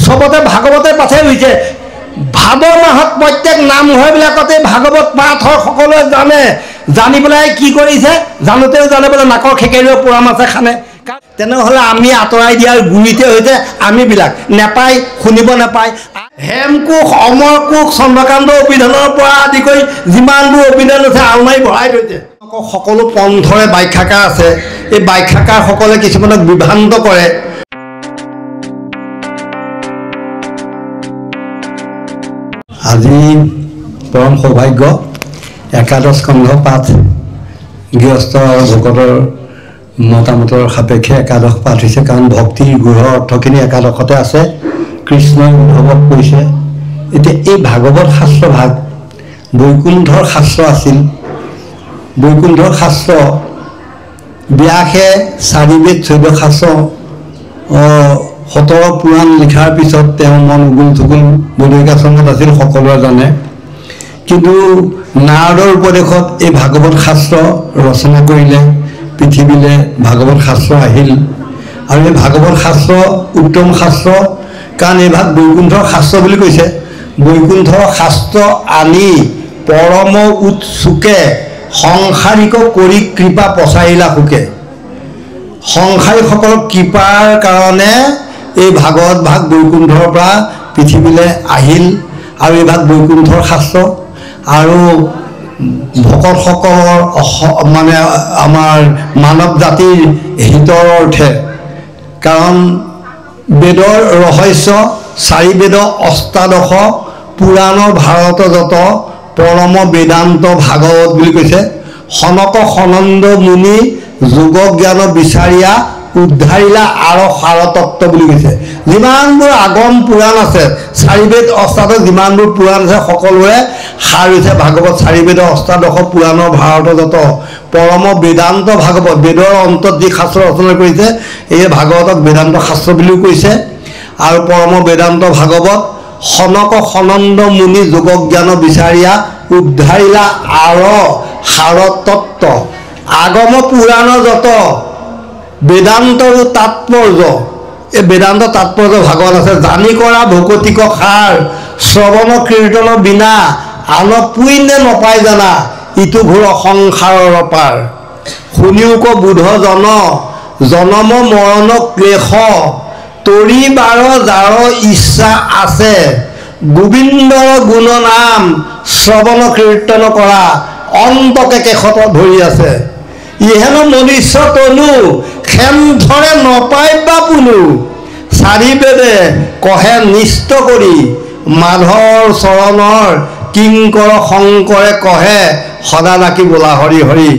চবতে ভাগৱতে পাঠেই হৈছে ভাদ মাহত প্ৰত্যেক নামঘৰবিলাকতে ভাগৱত পাঠ হয় সকলোৱে জানে জানি পেলাই কি কৰিছে জানোতেও জানে বোলে নাকৰ খেকেৰিও পোৰা মাছে খানে তেনেহ'লে আমি আঁতৰাই দিয়াৰ গুৰিতে হৈছে আমিবিলাক নেপায় শুনিব নাপায় হেমকোষ অমৰকোষ চন্দ্ৰকান্ত অভিধানৰ পৰা আদি কৰি যিমানবোৰ অভিধান আছে আলমাৰি ভৰাই থৈছে সকলো পন্থৰে ব্যাখ্যাকাৰ আছে এই ব্যাখ্যাকাৰসকলে কিছুমানক বিভ্ৰান্ত কৰে আজি পৰম সৌভাগ্য একাদশ স্কন্ধ পাঠ গৃহস্থ ভকতৰ মতামতৰ সাপেক্ষে একাদশ পাঠ হৈছে কাৰণ ভক্তিৰ গূঢ় অৰ্থখিনি একাদশতে আছে কৃষ্ণই উদ্ধৱক কৈছে এতিয়া এই ভাগৱত শাস্ত্ৰ ভাগ বৈকুণ্ঠৰ শাস্ত্ৰ আছিল বৈকুণ্ঠৰ শাস্ত্ৰ ব্যাসে 4 বেদ 14 শাস্ত্ৰ 17 পুৰাণ লিখাৰ পিছত তেওঁ মন উগুল থুগুল বৈদিকাশ্ৰমত আছিল সকলোৱে জানে কিন্তু নাৰদৰ উপদেশত এই ভাগৱত শাস্ত্ৰ ৰচনা কৰিলে পৃথিৱীলৈ ভাগৱত শাস্ত্ৰ আহিল আৰু এই ভাগৱত শাস্ত্ৰ উত্তম শাস্ত্ৰ কাৰণ এই ভাগ বৈকুণ্ঠৰ শাস্ত্ৰ বুলি কৈছে বৈকুণ্ঠৰ শাস্ত্ৰ আনি পৰম উৎসুকে সংসাৰিক কৰি কৃপা পচাইলা সুকে সংসাৰীসকলক কৃপাৰ কাৰণে এই ভাগৱত ভাগ বৈকুণ্ঠৰ পৰা পৃথিৱীলৈ আহিল আৰু এই ভাগ বৈকুণ্ঠৰ শাস্ত্ৰ আৰু ভকতসকলৰ মানে আমাৰ মানৱ জাতিৰ হিতৰ অৰ্থে কাৰণ বেদৰ ৰহস্য 4 বেদ অষ্টাদশ পুৰাণৰ ভাৰত যত পৰম বেদান্ত ভাগৱত বুলি কৈছে সনক সনন্দ মুনি যোগ জ্ঞান বিচাৰিয়া উদ্ধাৰিলা আৰু সাৰতত্ত্ব বুলি কৈছে যিমানবোৰ আগম পুৰাণ আছে 4 বেদ অষ্টাদশ যিমানবোৰ পুৰাণ আছে সকলোৰে সাৰ হৈছে ভাগৱত 4 বেদ অষ্টাদশ পুৰাণৰ ভাৰত যত পৰম বেদান্ত ভাগৱত বেদৰ অন্তত যি শাস্ত্ৰ ৰচনা কৰিছে এই ভাগৱতক বেদান্ত শাস্ত্ৰ বুলিও কৈছে আৰু পৰম বেদান্ত ভাগৱত সনক সনন্দ মুনি যোগ জ্ঞান বিচাৰিয়া উদ্ধাৰিলা আৰু সাৰতত্ত্ব আগম পুৰাণৰ যত বেদান্তৰ তাৎপৰ্য এই বেদান্ত তাৎপৰ্য ভাগৱত আছে জানি কৰা ভকতিক সাৰ শ্ৰৱণ কীৰ্তন বিনা আন পুণ্য নপাই জানা ইটো ঘোৰ সংসাৰৰ পাৰ শুনিওক বুধ জন জনম মৰণ ক্লেশ তৰি বাৰ যাৰ ইচ্ছা আছে গোবিন্দৰ গুণ নাম শ্ৰৱণ কীৰ্তন কৰা অন্তকে কেশত ধৰি আছে ইহেন মনুষ্য তনু খেন ধৰে নপাই বা পুনু 4 বেদে কহে নিষ্ট কৰি মাধৰ চৰণৰ কিংকৰ শংকৰে কহে সদা ডাকি বোলা হৰি হৰি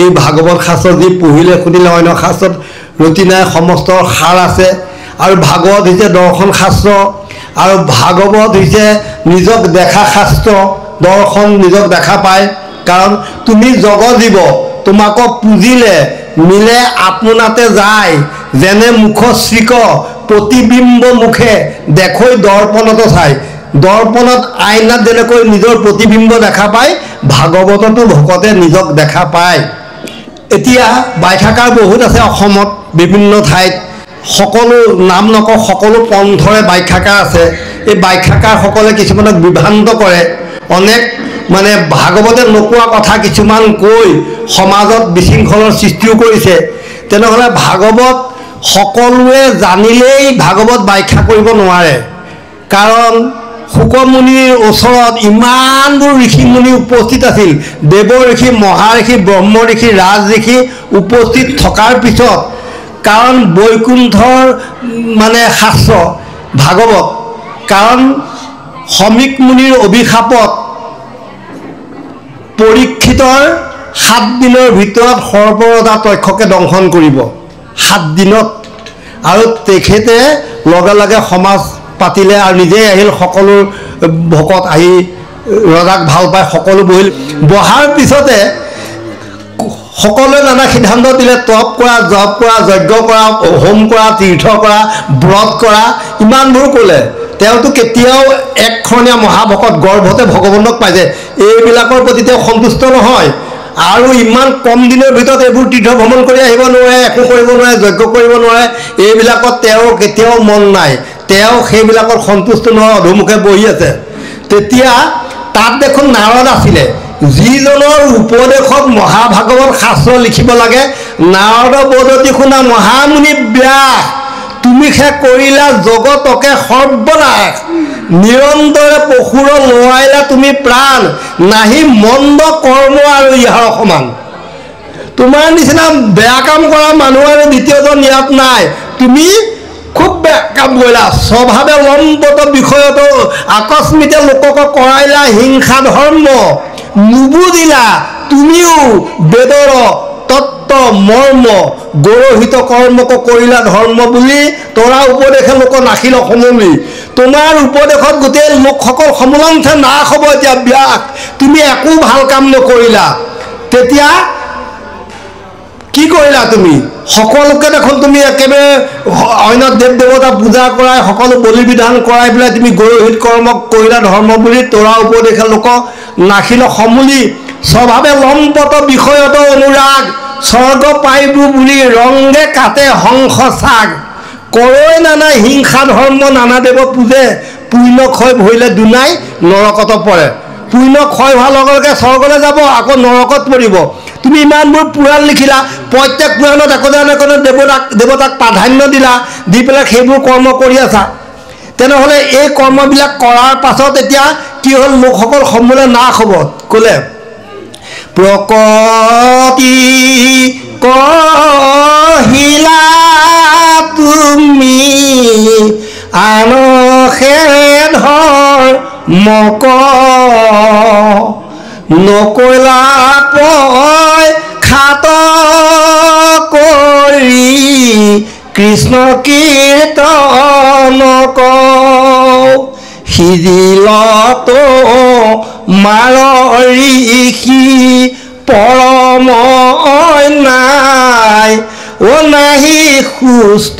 এই ভাগৱত শাস্ত্ৰ যি পঢ়িলে শুনিলে অন্য শাস্ত্ৰত ৰতি নাই সমস্তৰ সাৰ আছে আৰু ভাগৱত হৈছে দৰ্শন শাস্ত্ৰ আৰু ভাগৱত হৈছে নিজক দেখা শাস্ত্ৰ দৰ্শন নিজক দেখা পায় কাৰণ তুমি জগজীৱ তোমাক পুজিলে মিলে আপোনাতে যায় যেনে মুখ শ্ৰীক প্ৰতিবিম্ব মুখে দেখৈ দৰ্পণত চাই দৰ্পণত আইনাত যেনেকৈ নিজৰ প্ৰতিবিম্ব দেখা পায় ভাগৱততো ভকতে নিজক দেখা পায় এতিয়া ব্যাখ্যাকাৰ বহুত আছে অসমত বিভিন্ন ঠাইত সকলো নাম নকওঁ সকলো পন্থৰে ব্যাখ্যাকাৰ আছে এই ব্যাখ্যাকাৰসকলে কিছুমানক বিভ্ৰান্ত কৰে অনেক মানে ভাগৱতে নোকোৱা কথা কিছুমান কৈ সমাজত বিশৃংখলৰ সৃষ্টিও কৰিছে তেনেহ'লে ভাগৱত সকলোৱে জানিলেই ভাগৱত ব্যাখ্যা কৰিব নোৱাৰে কাৰণ শুকমুনিৰ ওচৰত ইমানবোৰ ঋষি মুনি উপস্থিত আছিল দেৱ ঋষি মহা ঋষি ব্ৰহ্ম ঋষি ৰাজ ঋষি উপস্থিত থকাৰ পিছত কাৰণ বৈকুণ্ঠৰ মানে শাস্ত্ৰ ভাগৱত কাৰণ সমীক মুনিৰ অভিশাপত পৰীক্ষিতৰ 7 দিনৰ ভিতৰত সৰ্বৰজা তক্ষকে দংশন কৰিব 7 দিনত আৰু তেখেতে লগে লগে সমাজ পাতিলে আৰু নিজে আহিল সকলো ভকত আহি ৰজাক ভাল পায় সকলো বহিল বহাৰ পিছতে সকলোৱে নানা সিদ্ধান্ত দিলে তপ কৰা জপ কৰা যজ্ঞ কৰা হোম কৰা তীৰ্থ কৰা ব্ৰত কৰা ইমানবোৰ ক'লে তেওঁতো কেতিয়াও একখনীয়া মহাভকত গৰ্ভতে ভগৱানক পাইছে এইবিলাকৰ প্ৰতি তেওঁ সন্তুষ্ট নহয় আৰু ইমান কম দিনৰ ভিতৰত এইবোৰ তীৰ্থ ভ্ৰমণ কৰি আহিব নোৱাৰে একো কৰিব নোৱাৰে যজ্ঞ কৰিব নোৱাৰে এইবিলাকত তেওঁৰ কেতিয়াও মন নাই তেওঁ সেইবিলাকত সন্তুষ্ট নহয়, অধোমুখে বহি আছে। তেতিয়া তাত দেখোন নাৰদ আছিলে, যিজনৰ উপদেশত মহাভাগৱত শাস্ত্ৰ লিখিব লাগে। নাৰদ বদতি শুনা মহামুনি ব্যাস, তুমি সে কৰিলা জগতকে সৰ্বনাশ, নিৰন্তৰে পশুৰ লোৱাইলা তুমি প্ৰাণ, নাহি মন্দ কৰ্ম আৰু ইহাৰ সমান। তোমাৰ নিচিনা বেয়া কাম কৰা মানুহ আৰু দ্বিতীয়জন ইয়াত নাই। তুমি খুব বেয়া কাম কৰিলা, স্বভাৱে লম্পট বিষয়তো আকস্মিতে লোকক কৰাইলা হিংসা ধৰ্ম, নুবুজিলা তুমিও বেদৰ তত্ত্ব মৰ্ম, গৌৰহিত কৰ্মক কৰিলা ধৰ্ম বুলি তৰা উপদেশে লোক নাখিল সমলি। তোমাৰ উপদেশত গোটেই লোকসকল সমলংথে নাশ হ'ব। এতিয়া ব্যাস তুমি একো ভাল কাম নকৰিলা। তেতিয়া কি কৰিলা তুমি? সকলোকে দেখোন তুমি একেবাৰে অন্য দেৱ দেৱতা পূজা কৰাই, সকলো বলি বিধান কৰাই পেলাই তুমি গৌৰহিত কৰ্মক কৰিলা ধৰ্ম বুলি তৰা উপদেশে লোক নাখিল সমুলি। স্বভাৱে লম্পট বিষয়ত অনুৰাগ, স্বৰ্গ পাইবো বুলি ৰংগে কাটে হংস চাগ, কৰৈ নানা হিংসা ধৰ্ম নানা দেৱ পূজে, পুণ্য ক্ষয় ভৰিলে দুনাই নৰকত পৰে। পুণ্য ক্ষয় হোৱাৰ লগে লগে স্বৰ্গলৈ যাব, আকৌ নৰকত পৰিব। তুমি ইমানবোৰ পুৰাণ লিখিলা, প্ৰত্যেক পুৰাণত একোজন একোজন দেৱতাক প্ৰাধান্য দিলা, দি পেলাই সেইবোৰ কৰ্ম কৰি আছা। তেনেহ'লে এই কৰ্মবিলাক কৰাৰ পাছত এতিয়া কি হ'ল? লোকসকল সমূলে নাশ হ'ব। ক'লে প্ৰকৃতি কহিলা তুমি আনসে ধৰ্মক, নকলা পয় খাত কৰি কৃষ্ণ কীৰ্তনক, সিজিলত মাৰ ঋষি পৰম নাই, ও নাহি সুস্থ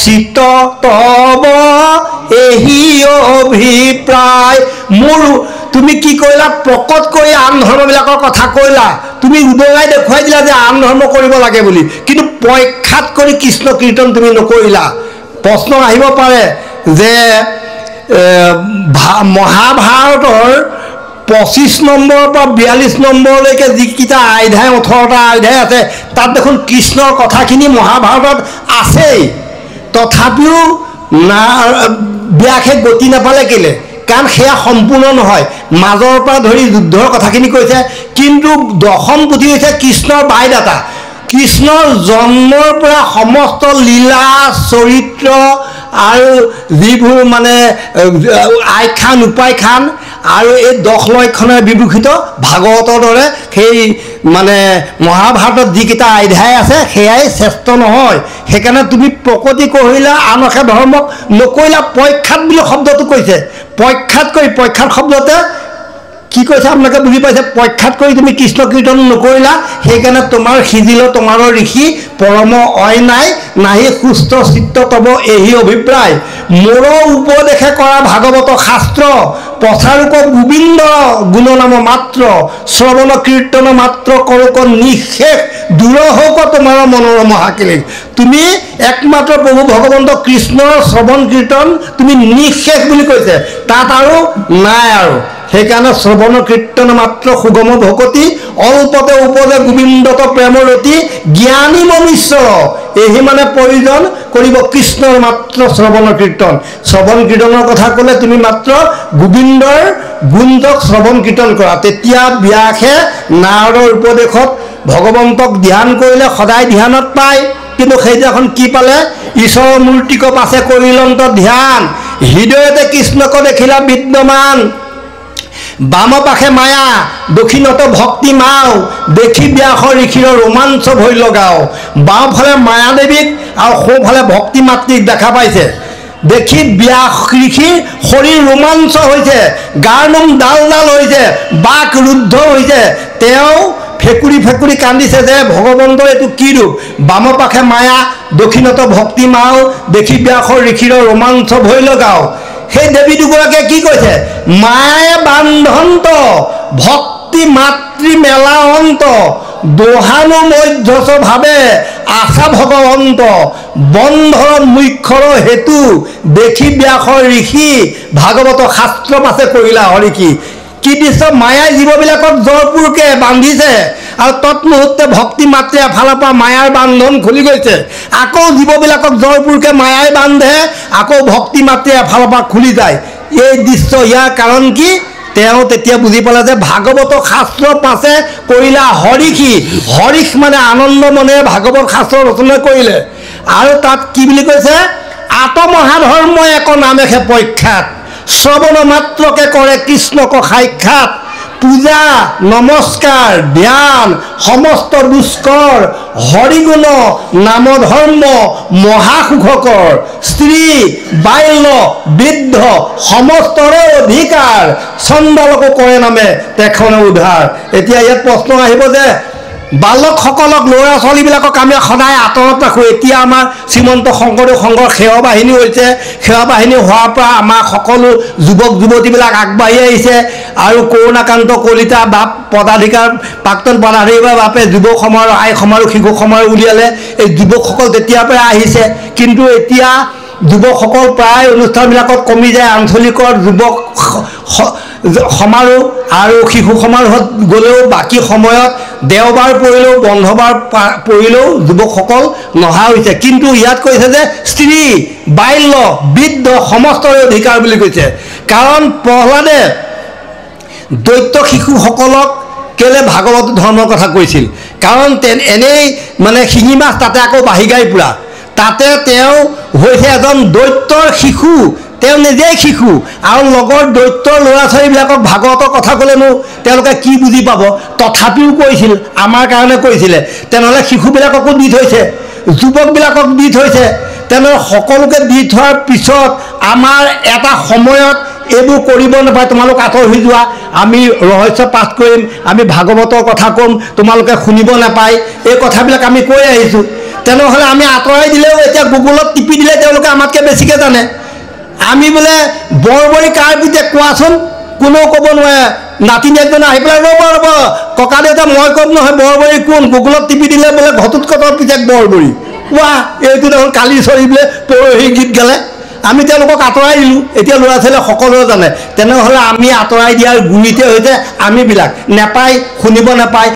চিত্ত তব এহি অভিপ্ৰায়। মোৰ তুমি কি কৰিলা? প্ৰকট কৰি আন ধৰ্মবিলাকৰ কথা কৈলা, তুমি উদঙাই দেখুৱাই দিলা যে আন ধৰ্ম কৰিব লাগে বুলি, কিন্তু পৰীক্ষাত কৰি কৃষ্ণ কীৰ্তন তুমি নকৰিলা। প্ৰশ্ন আহিব পাৰে যে মহাভাৰতৰ 25 নম্বৰৰ পৰা 42 নম্বৰলৈকে যিকেইটা অধ্যায় 18টা অধ্যায় আছে, তাত দেখোন কৃষ্ণৰ কথাখিনি মহাভাৰতত আছেই। তথাপিও ব্যাসে গতি নাপালে কেলে? কাৰণ সেয়া সম্পূৰ্ণ নহয়। মাজৰ পৰা ধৰি যুদ্ধৰ কথাখিনি কৈছে, কিন্তু দশম পুথি হৈছে কৃষ্ণৰ বায়দাতা। কৃষ্ণৰ জন্মৰ পৰা সমস্ত লীলা চৰিত্ৰ আৰু যিবোৰ মানে আখ্যান উপাখ্যান আৰু এই 10 লক্ষণেৰে বিভূষিত ভাগৱতৰ দৰে সেই মানে মহাভাৰতত যিকেইটা অধ্যায় আছে সেয়াই শ্ৰেষ্ঠ নহয়। সেইকাৰণে তুমি প্ৰকৃতি কহিলা আনসে ধৰ্মক, নকৰিলা। পৰীক্ষাত বুলি শব্দটো কৈছে, পৰীক্ষাত কৰি, পৰীক্ষাত শব্দতে কি কৈছে আপোনালোকে বুজি পাইছে? পৰীক্ষাত কৰি তুমি কৃষ্ণ কীৰ্তন নকৰিলা, সেইকাৰণে তোমাৰ সিজিল তোমাৰ ঋষি পৰম অয় নাই, নাহি সুস্থ চিত্ত তব এহি অভিপ্ৰায়। মোৰ উপদেশে কৰা ভাগৱত শাস্ত্ৰ, প্ৰচাৰক গোবিন্দ গুণনাম মাত্ৰ, শ্ৰৱণ কীৰ্তন মাত্ৰ কৰোক নিশেষ, দূৰ হওক তোমাৰ মনৰ মহাকিলে। তুমি একমাত্ৰ প্ৰভু ভগৱন্ত কৃষ্ণৰ শ্ৰৱণ কীৰ্তন তুমি নিশেষ বুলি কৈছে, তাত আৰু নাই আৰু। সেইকাৰণে শ্ৰৱণ কীৰ্তন মাত্ৰ সুগম ভকতি, অল্পতে উপজে গোবিন্দত প্ৰেমৰতি, জ্ঞানী মনুষ্যৰ এহি মানে প্ৰয়োজন কৰিব কৃষ্ণৰ মাত্ৰ শ্ৰৱণ কীৰ্তন। শ্ৰৱণ কীৰ্তনৰ কথা ক'লে তুমি মাত্ৰ গোবিন্দৰ গুণক শ্ৰৱণ কীৰ্তন কৰা। তেতিয়া ব্যাসে নাৰদৰ উপদেশত ভগৱন্তক ধ্যান কৰিলে, সদায় ধ্যানত পায়। কিন্তু সেইদিনাখন কি পালে? ঈশ্বৰৰ মূৰ্তিক পাছে কৰিলন্ত ধ্যান, হৃদয়তে কৃষ্ণক দেখিলা বিদ্যমান, বাম পাশে মায়া দক্ষিণত ভক্তি মাও, দেখি ব্যাস ঋষিৰ ৰোমাঞ্চ ভৰি লগাও। বাওঁফালে মায়াদেৱীক আৰু সোঁফালে ভক্তি মাতৃক দেখা পাইছে। দেখি ব্যাস ঋষিৰ শৰীৰ ৰোমাঞ্চ হৈছে, গাৰ নোম ডাল ডাল হৈছে, বাক ৰুদ্ধ হৈছে। তেওঁ ফেকুৰি ফেকুৰি কান্দিছে যে ভগৱন্তৰ এইটো কি ৰূপ? বাম পাশে মায়া দক্ষিণত ভক্তি মাও, দেখি ব্যাস ঋষিৰ ৰোমাঞ্চ ভৰি লগাও। সেই দেৱী দুগৰাকীয়ে কি কৈছে? মায়ে বান্ধন্ত ভক্তি মাতৃ মেলা অন্ত, দোহানো মধ্যচ ভাবে আশা ভগৱন্ত বন্ধৰ মুখ্যৰ হেতু দেখি ব্যাসৰ ঋষি ভাগৱত শাস্ত্ৰ পাছে কৰিলা হৰিকি কি দিছ মায়াই জীৱবিলাকক জৰপুৰকে বান্ধিছে আৰু তৎমুহূৰ্তে ভক্তি মাত্ৰে এফালৰ পৰা মায়াৰ বান্ধন খুলি গৈছে আকৌ জীৱবিলাকক জৰপুৰকে মায়াই বান্ধে আকৌ ভক্তি মাত্ৰে এফালৰ পৰা খুলি যায় এই দৃশ্য ইয়াৰ কাৰণ কি তেওঁ তেতিয়া বুজি পালে যে ভাগৱত শাস্ত্ৰ পাছে কৰিলা হৰিকি হৰিক মানে আনন্দ মনে ভাগৱত শাস্ত্ৰ ৰচনা কৰিলে আৰু তাত কি বুলি কৈছে আত্মহাধৰ্ম এক নামেহে প্ৰখ্যাত শ্ৰৱণ মাত্ৰকে কৰে কৃষ্ণক সাক্ষাৎ পূজা নমস্কাৰ ধ্যান সমস্ত দুষ্কৰ হৰিগুণ নাম ধৰ্ম মহাসুখকৰ স্ত্ৰী বাল্য বৃদ্ধ সমস্তৰে অধিকাৰ চণ্ডালকো কৰে নামে তেখনে উদ্ধাৰ এতিয়া ইয়াত প্ৰশ্ন আহিব যে বালকসকলক ল'ৰা ছোৱালীবিলাকক আমি সদায় আঁতৰত ৰাখোঁ এতিয়া আমাৰ শ্ৰীমন্ত শংকৰদেৱ সংঘৰ সেৱা বাহিনী হৈছে সেৱা বাহিনী হোৱাৰ পৰা আমাৰ সকলো যুৱক যুৱতীবিলাক আগবাঢ়ি আহিছে আৰু কৰোণাকান্ত কলিতা বাপ পদাধিকাৰ প্ৰাক্তন পদাধিকাৰ বাপে যুৱক সমাৰোহ আই সমাৰোহ শিশু সমাৰোহ উলিয়ালে এই যুৱকসকল তেতিয়াৰ পৰা আহিছে কিন্তু এতিয়া যুৱকসকল প্ৰায় অনুষ্ঠানবিলাকত কমি যায় আঞ্চলিকৰ যুৱক সমাৰোহ আৰু শিশু সমাৰোহত গ'লেও বাকী সময়ত দেওবাৰ পৰিলেও বন্ধবাৰ পৰিলেও যুৱকসকল নহা হৈছে কিন্তু ইয়াত কৈছে যে স্ত্ৰী বাল্য বৃদ্ধ সমস্তৰে অধিকাৰ বুলি কৈছে কাৰণ প্ৰহ্লাদে দৈত্য শিশুসকলক কেলে ভাগৱত ধৰ্মৰ কথা কৈছিল কাৰণ এনেই মানে শিঙি মাছ তাতে আকৌ বাঢ়ি গাই পুৰা তাতে তেওঁ হৈছে এজন দৈত্যৰ শিশু তেওঁ নিজেই শিশু আৰু লগৰ দৈত্যৰ ল'ৰা ছোৱালীবিলাকক ভাগৱতৰ কথা ক'লেনো তেওঁলোকে কি বুজি পাব তথাপিও কৈছিল আমাৰ কাৰণে কৈছিলে তেনেহ'লে শিশুবিলাককো দি থৈছে যুৱকবিলাকক দি থৈছে তেনেহ'লে সকলোকে দি থোৱাৰ পিছত আমাৰ এটা সময়ত এইবোৰ কৰিব নাপায় তোমালোক আঁতৰ হৈ যোৱা আমি ৰহস্য পাঠ কৰিম আমি ভাগৱতৰ কথা ক'ম তোমালোকে শুনিব নাপায় এই কথাবিলাক আমি কৈ আহিছোঁ তেনেহ'লে আমি আঁতৰাই দিলেও এতিয়া গুগলত টিপি দিলে তেওঁলোকে আমাতকৈ বেছিকৈ জানে আমি বোলে বৰবৰী কাৰ পিতেক কোৱাচোন কোনেও ক'ব নোৱাৰে নাতিনী এজন আহি পেলাই ৰ'ব ককা দেউতা মই ক'ম নহয় বৰবৰী কোন গুগলত টিপি দিলে বোলে ঘটোৎকচৰ পিতেক বৰবৰী কোৱা এইটো দেখোন কালি চৰি বোলে পৰহি গীত গালে আমি তেওঁলোকক আঁতৰাই দিলোঁ এতিয়া ল'ৰা ছোৱালীয়ে সকলোৱে জানে তেনেহ'লে আমি আঁতৰাই দিয়াৰ গুৰিতে হৈছে আমিবিলাক নেপায় শুনিব নাপায়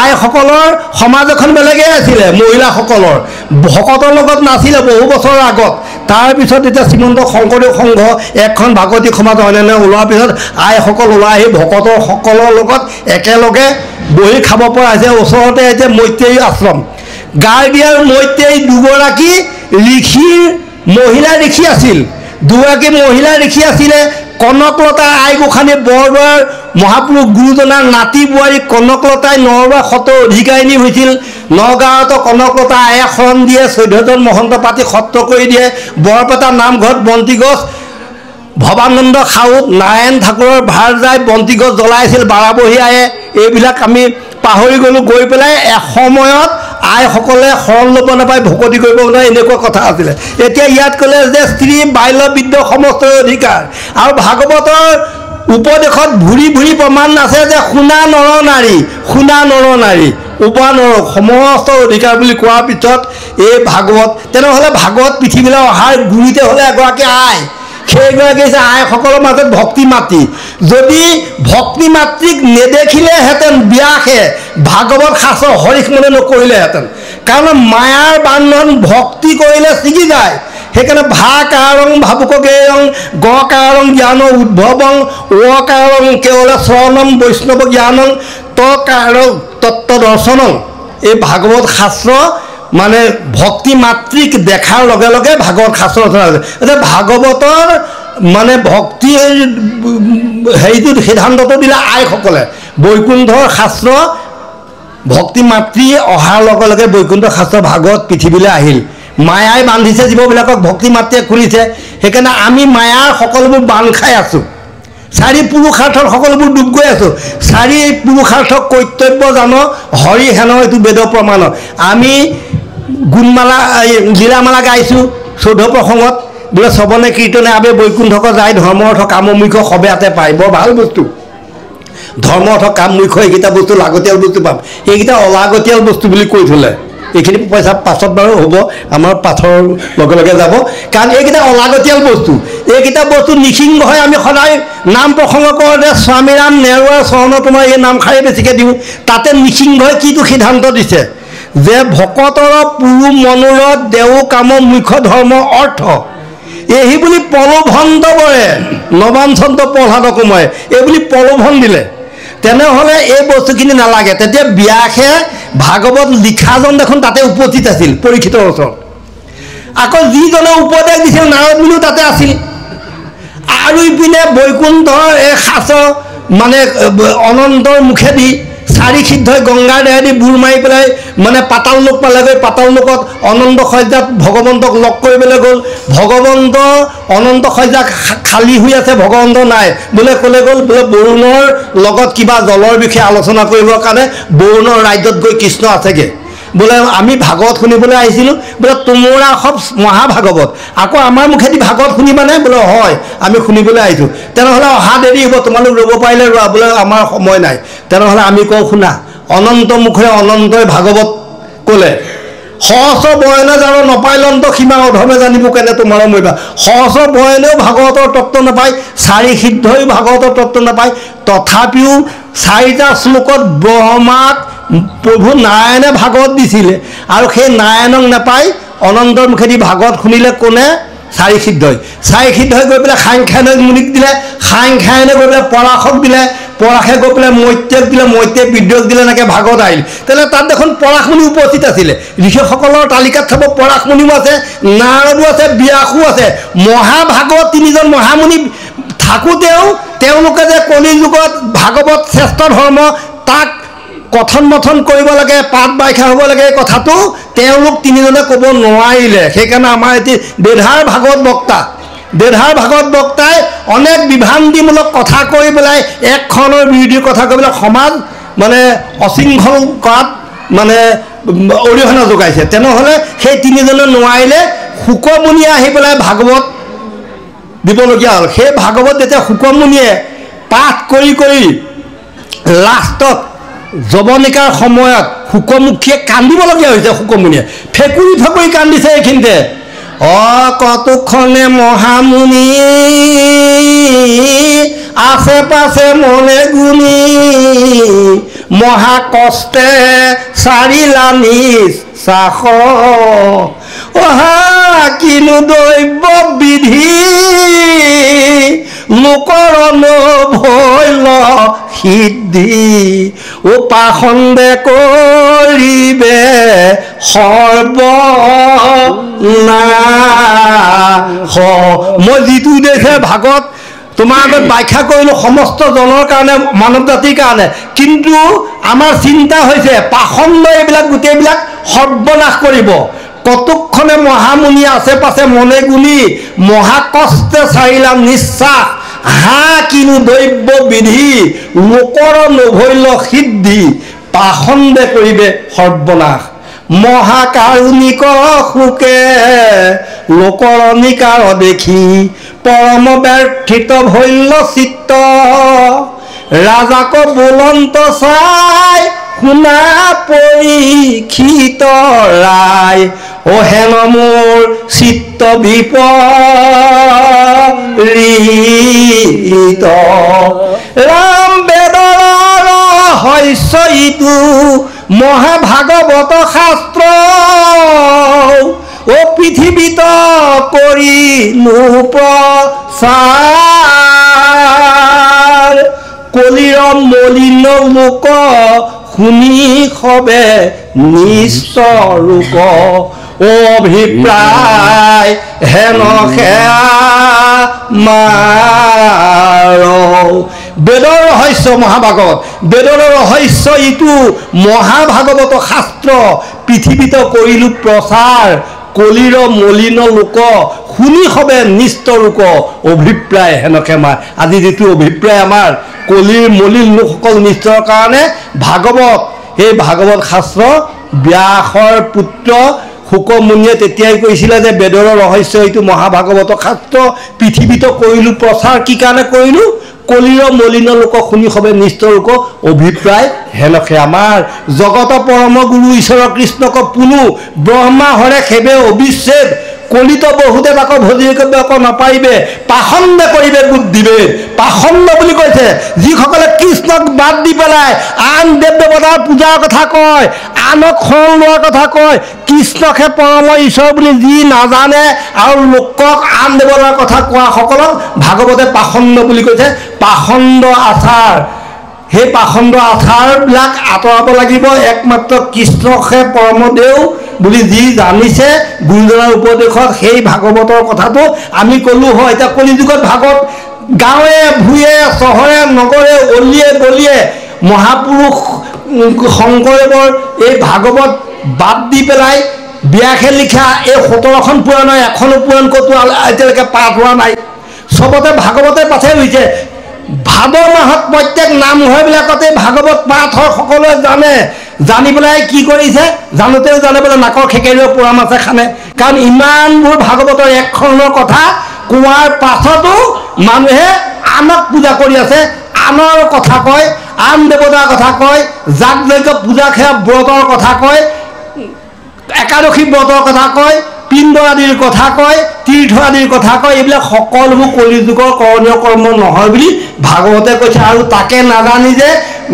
আইসকলৰ সমাজ এখন বেলেগেই আছিলে মহিলাসকলৰ ভকতৰ লগত নাছিলে বহু বছৰৰ আগত তাৰপিছত এতিয়া শ্ৰীমন্ত শংকৰদেৱ সংঘ এখন ভাগৱতী সমাজ অন্যান্য ওলোৱাৰ পিছত আইসকল ওলাই আহি ভকতৰ সকলৰ লগত একেলগে বহি খাব পৰা হৈছে ওচৰতে এতিয়া মৈত্ৰেয়ী আশ্ৰম গাৰ্ডিয়াৰ মৈত্ৰেয়ী দুগৰাকী ঋষিৰ মহিলা ঋষি আছিল দুগৰাকী মহিলা ঋষি আছিলে কনকলতা আই গোসাঁনী বৰদোৱাৰ মহাপুৰুষ গুৰুজনাৰ নাতি বোৱাৰী কনকলতাই নৰদোৱা সত্ৰৰ অধিকাৰিণী হৈছিল নগাঁৱতো কনকলতা আয়ে শৰণ দিয়ে 14জন মহন্ত পাতি সত্ৰ কৰি দিয়ে বৰপেটা নামঘৰত বন্তিগছ ভৱানন্দ খাউত নাৰায়ণ ঠাকুৰৰ ভাৰ যায় বন্তিগছ জ্বলাইছিল বাৰাবহী আয়ে এইবিলাক আমি পাহৰি গ'লোঁ গৈ পেলাই এসময়ত আইসকলে শৰণ ল'ব নাপায় ভকতি কৰিব নোৱাৰে এনেকুৱা কথা আছিলে এতিয়া ইয়াত ক'লে যে স্ত্ৰী বাল্য বৃদ্ধ সমস্তৰে অধিকাৰ আৰু ভাগৱতৰ উপদেশত ভুৰি ভুৰি প্ৰমাণ আছে যে শুনা নৰ নাৰী উপা নৰ সমস্ত অধিকাৰ বুলি কোৱাৰ পিছত এই ভাগৱত তেনেহ'লে ভাগৱত পৃথিৱীলৈ অহাৰ গুৰিতে হ'লে এগৰাকী আই সেইগৰাকী হৈছে আইসকলৰ মাজত ভক্তি মাতৃ যদি ভক্তি মাতৃক নেদেখিলেহেঁতেন ব্যাসে ভাগৱত শাস্ত্ৰ হৰিক মনে নকৰিলেহেঁতেন কাৰণ মায়াৰ বান্ধন ভক্তি কৰিলে ছিগি যায় সেইকাৰণে ভা কাৰং ভাবুক গেয়ং গ কাৰং জ্ঞান উদ্ভৱং অ কাৰং কেৱল শৰণম বৈষ্ণৱ জ্ঞানং ত কাৰং তত্ত্ব দৰ্শনং এই ভাগৱত শাস্ত্ৰ মানে ভক্তি মাতৃক দেখাৰ লগে লগে ভাগৱত শাস্ত্ৰ ৰচনা হৈছে এতিয়া ভাগৱতৰ মানে ভক্তিৰ হেৰিটো সিদ্ধান্তটো দিলে আইসকলে বৈকুণ্ঠৰ শাস্ত্ৰ ভক্তি মাতৃ অহাৰ লগে লগে বৈকুণ্ঠ শাস্ত্ৰ ভাগৱত পৃথিৱীলৈ আহিল মায়াই বান্ধিছে জীৱবিলাকক ভক্তি মাতৃয়ে খুলিছে সেইকাৰণে আমি মায়াৰ সকলোবোৰ বান্ধ খাই আছোঁ চাৰি পুৰুষাৰ্থত সকলোবোৰ ডুব গৈ আছোঁ চাৰি পুৰুষাৰ্থক কৰ্তব্য জানো হৰি হেন এইটো বেদ প্ৰমাণ আমি গুণমালা লীলামালা গাইছোঁ 14 প্ৰসংগত বোলে শ্ৰৱণে কীৰ্তনে আবে বৈকুণ্ঠক যায় ধৰ্ম অৰ্থ কাম মোক্ষ সবে আতে পায় বৰ ভাল বস্তু ধৰ্ম অৰ্থ কাম মুখ্য এইকেইটা বস্তু লাগতিয়াল বস্তু পাম, এইকেইটা অলাগতিয়াল বস্তু বুলি কৈ থ'লে এইখিনি পইচা পাছত বাৰু হ'ব, আমাৰ পাঠৰ লগে লগে যাব, কাৰণ এইকেইটা অলাগতিয়াল বস্তু। এইকেইটা বস্তু নিসিংহ হয়। আমি সদায় নাম প্ৰসংগ কৰোঁতে স্বামীৰাম নেহৰুৱাৰ চৰণত তোমাৰ এই নামষাৰে বেছিকৈ দিওঁ। তাতে নিসিংহই কিটো সিদ্ধান্ত দিছে যে ভকতৰ পুৰু মনোৰথ দেও কাম মুখ্য ধৰ্ম অৰ্থ এই বুলি প্ৰলোভন দবৰে নবাঞ্চন্ত প্ৰহ্লাদ কুমাৰে এই বুলি প্ৰলোভন দিলে। তেনেহ'লে এই বস্তুখিনি নালাগে। তেতিয়া ব্যাসে ভাগৱত লিখাজন দেখোন তাতে উপস্থিত আছিল পৰীক্ষিতৰ ওচৰত। আকৌ যিজনে উপদেশ দিছিল নাৰদ মুনিও তাতে আছিল। আৰু ইপিনে বৈকুণ্ঠৰ এই সাঁচ মানে অনন্তৰ মুখেদি চাৰি সিদ্ধই গংগাৰ দেহেদি বুৰ মাৰি পেলাই মানে পাতাল লোক পালেগৈ। পাতাল লোকত অনন্ত শয্যাত ভগৱন্তক লগ কৰিবলৈ গ'ল। ভগৱন্ত অনন্ত শয্যা খালী হৈ আছে, ভগৱন্ত নাই বোলে। ক'লে গ'ল বোলে বৰুণৰ লগত কিবা জলৰ বিষয়ে আলোচনা কৰিবৰ কাৰণে বৰুণৰ ৰাজ্যত গৈ কৃষ্ণ আছেগৈ। বোলে আমি ভাগৱত শুনিবলৈ আহিছিলোঁ। বোলে তোমোৰা সব মহাভাগৱত, আকৌ আমাৰ মুখেদি ভাগৱত শুনিবানে? বোলে হয়, আমি শুনিবলৈ আহিছোঁ। তেনেহ'লে অহা দেৰি হ'ব, তোমালোক ৰ'ব পাৰিলে ৰোৱা। বোলে আমাৰ সময় নাই। তেনেহ'লে আমি কওঁ শুনা, অনন্ত মুখৰে অনন্তই ভাগৱত ক'লে সহস্ৰ বয়নে যাৰ নপাইলন্ত সীমা অধমে জানিব কেনে তোমাৰ মৰিবা। সহস্ৰ বয়নেও ভাগৱতৰ তত্ত্ব নাপায়, চাৰি সিদ্ধইও ভাগৱতৰ তত্ত্ব নাপায়। তথাপিও চাৰিটা শ্লোকত ব্ৰহ্মাক প্ৰভু নাৰায়ণে ভাগৱত দিছিলে, আৰু সেই নাৰায়ণক নাপায় অনন্তৰ মুখেদি ভাগৱত শুনিলে কোনে? চাৰি সিদ্ধই। চাৰি সিদ্ধই গৈ পেলাই সাংখ্যায়নক মুনিক দিলে, সাংখ্যায়নে গৈ পেলাই পৰাশক দিলে, পৰাশে গৈ পেলাই মৈত্ৰেক দিলে, মৈত্ৰেক বিদ্যক দিলে, এনেকৈ ভাগৱত আহিল। তেনেহ'লে তাত দেখোন পৰাশমুনি উপস্থিত আছিলে। ঋষিসকলৰ তালিকাত চাব পৰাশমুনিও আছে, নাৰদো আছে, ব্যাসো আছে। মহাভাগৱত তিনিজন মহামুনি থাকোঁতেও তেওঁলোকে যে কলি যুগত ভাগৱত শ্ৰেষ্ঠ ধৰ্ম তাক কথন মথন কৰিব লাগে, পাঠ বাখ্যা হ'ব লাগে, এই কথাটো তেওঁলোক তিনিজনে ক'ব নোৱাৰিলে। সেইকাৰণে আমাৰ এতিয়া দেধাৰ ভাগৱত বক্তা, দেধাৰ ভাগৱত বক্তাই অনেক বিভ্ৰান্তিমূলক কথা কৈ পেলাই একখনৰ বিৰোধী কথা কৈ পেলাই সমাজ মানে অশৃংখল কৰাত মানে অৰিহণা যোগাইছে। তেনেহ'লে সেই তিনিজনে নোৱাৰিলে, শুকমুনিয়ে আহি পেলাই ভাগৱত দিবলগীয়া হ'ল। সেই ভাগৱত যেতিয়া শুকমুনিয়ে পাঠ কৰি কৰি লাষ্টত যৱনিকাৰ সময়ত শুকমুখীয়ে কান্দিবলগীয়া হৈছে। শুকমুনিয়ে ফেকুৰি ফেকুৰি কান্দিছে এইখিনিতে। কতোক্ষণে মহামুনি আছে পাছে মনে গুণি মহাকষ্টে চাৰিলা নিশ্বাস কিনো দৈৱ বিধি লোকৰ নভৈল সিদ্ধি উপাসন্দে কৰিবে সৰ্বনাশ। মই যিটো দেখে ভাগত তোমাৰ আগত ব্যাখ্যা কৰিলোঁ সমস্ত জনৰ কাৰণে, মানৱ জাতিৰ কাৰণে, কিন্তু আমাৰ চিন্তা হৈছে পাখণ্ড এইবিলাক গোটেইবিলাক সৰ্বনাশ কৰিব। কতোক্ষণে মহামুনি আছে পাছে মনে গুণি মহাকষ্টে চাৰিলা নিশ্বাস কিনো দৈৱ বিধি লোকৰ নভৈল সিদ্ধি পাখণ্ডে কৰিবে সৰ্বনাশ। মহাকাৰুণিক শোকে লোকৰ নিকাৰ দেখি পৰম ব্যৰ্থিত ভৈল চিত্ত ৰাজাক বুলন্ত চাই শুনা পৰীক্ষিত ৰায় হেন মোৰ চিত্ত বিপৰীত। ৰাম বেদৰ ৰহস্য ইটো মহাভাগৱত শাস্ত্ৰ পৃথিৱীত কৰিলো প্ৰচাৰ কলিৰ মলিন লোক শুনি সবে নিস্তৰূপ অভিপ্ৰায় হেন সেয়া মাৰ। বেদৰ ৰহস্য মহাভাগৱত, বেদৰ ৰহস্য ইটো মহাভাগৱত শাস্ত্ৰ পৃথিৱীত কৰিলো প্ৰচাৰ কলিৰ মলিন লোক শুনি সবে নিস্তৰূপ অভিপ্ৰায় হেনকে মাৰ। আজি যিটো অভিপ্ৰায় আমাৰ কলিৰ মলিন লোকসকল নিষ্টৰ কাৰণে ভাগৱত, এই ভাগৱত শাস্ত্ৰ ব্যাসৰ পুত্ৰ শুকমুনিয়ে তেতিয়াই কৈছিলে যে বেদৰ ৰহস্য এইটো মহাভাগৱত শাস্ত্ৰ পৃথিৱীত কৰিলোঁ প্ৰচাৰ। কি কাৰণে কৰিলোঁ? কলিৰ মলিন লোক শুনি সবে নিষ্ঠ লোক অভিপ্ৰায় হেনখে আমাৰ জগত পৰম গুৰু ঈশ্বৰ কৃষ্ণক পুনু ব্ৰহ্মা হৰে সেবে অবিচ্ছেদ কলিত বহুতে তাক ভজি কৰিব নাপাৰিবে পাখণ্ড কৰিবে বুদ্ধিবে পাখণ্ড বুলি কৈছে যিসকলে কৃষ্ণক বাদ দি পেলাই আন দেৱ দেৱতাৰ পূজাৰ কথা কয় আনক শৰণ লোৱাৰ কথা কয় কৃষ্ণকে পৰম ঈশ্বৰ বুলি যি নাজানে আৰু লোকক আন দেৱতাৰ কথা কোৱা সকলক ভাগৱতে পাখণ্ড বুলি কৈছে পাখণ্ড আচাৰ সেই পাখণ্ড আচাৰবিলাক আঁতৰাব লাগিব একমাত্ৰ কৃষ্ণকে পৰমদেউ বুলি যি জানিছে গুৰুজনাৰ উপদেশত সেই ভাগৱতৰ কথাটো আমি ক'লো হয় এতিয়া কলিযুগত ভাগৱত গাঁৱে ভূঞে চহৰে নগৰে অলিয়ে গলিয়ে মহাপুৰুষ শংকৰদেৱৰ এই ভাগৱত বাদ দি পেলাই ব্যাসে লিখা এই 17খন পুৰাণৰ এখনো পুৰাণ ক'তো এতিয়ালৈকে পাঠ হোৱা নাই চবতে ভাগৱতে পাঠে হৈছে ভাদ মাহত প্ৰত্যেক নামঘৰবিলাকতে ভাগৱত পাঠ হয় সকলোৱে জানে জানি পেলাই কি কৰিছে জানোতেও জানে বোলে নাকৰ খেকেৰিও পোৰা মাছে খানে কাৰণ ইমানবোৰ ভাগৱতৰ একখনৰ কথা কোৱাৰ পাছতো মানুহে আনক পূজা কৰি আছে আনৰ কথা কয় আন দেৱতাৰ কথা কয় যাগ যজ্ঞ পূজা সেৱা ব্ৰতৰ কথা কয় একাদশী ব্ৰতৰ কথা কয় পিণ্ড আদিৰ কথা কয় তীৰ্থ আদিৰ কথা কয় এইবিলাক সকলোবোৰ কলিযুগৰ কৰণীয় কৰ্ম নহয় বুলি ভাগৱতে কৈছে আৰু তাকে নাজানি যে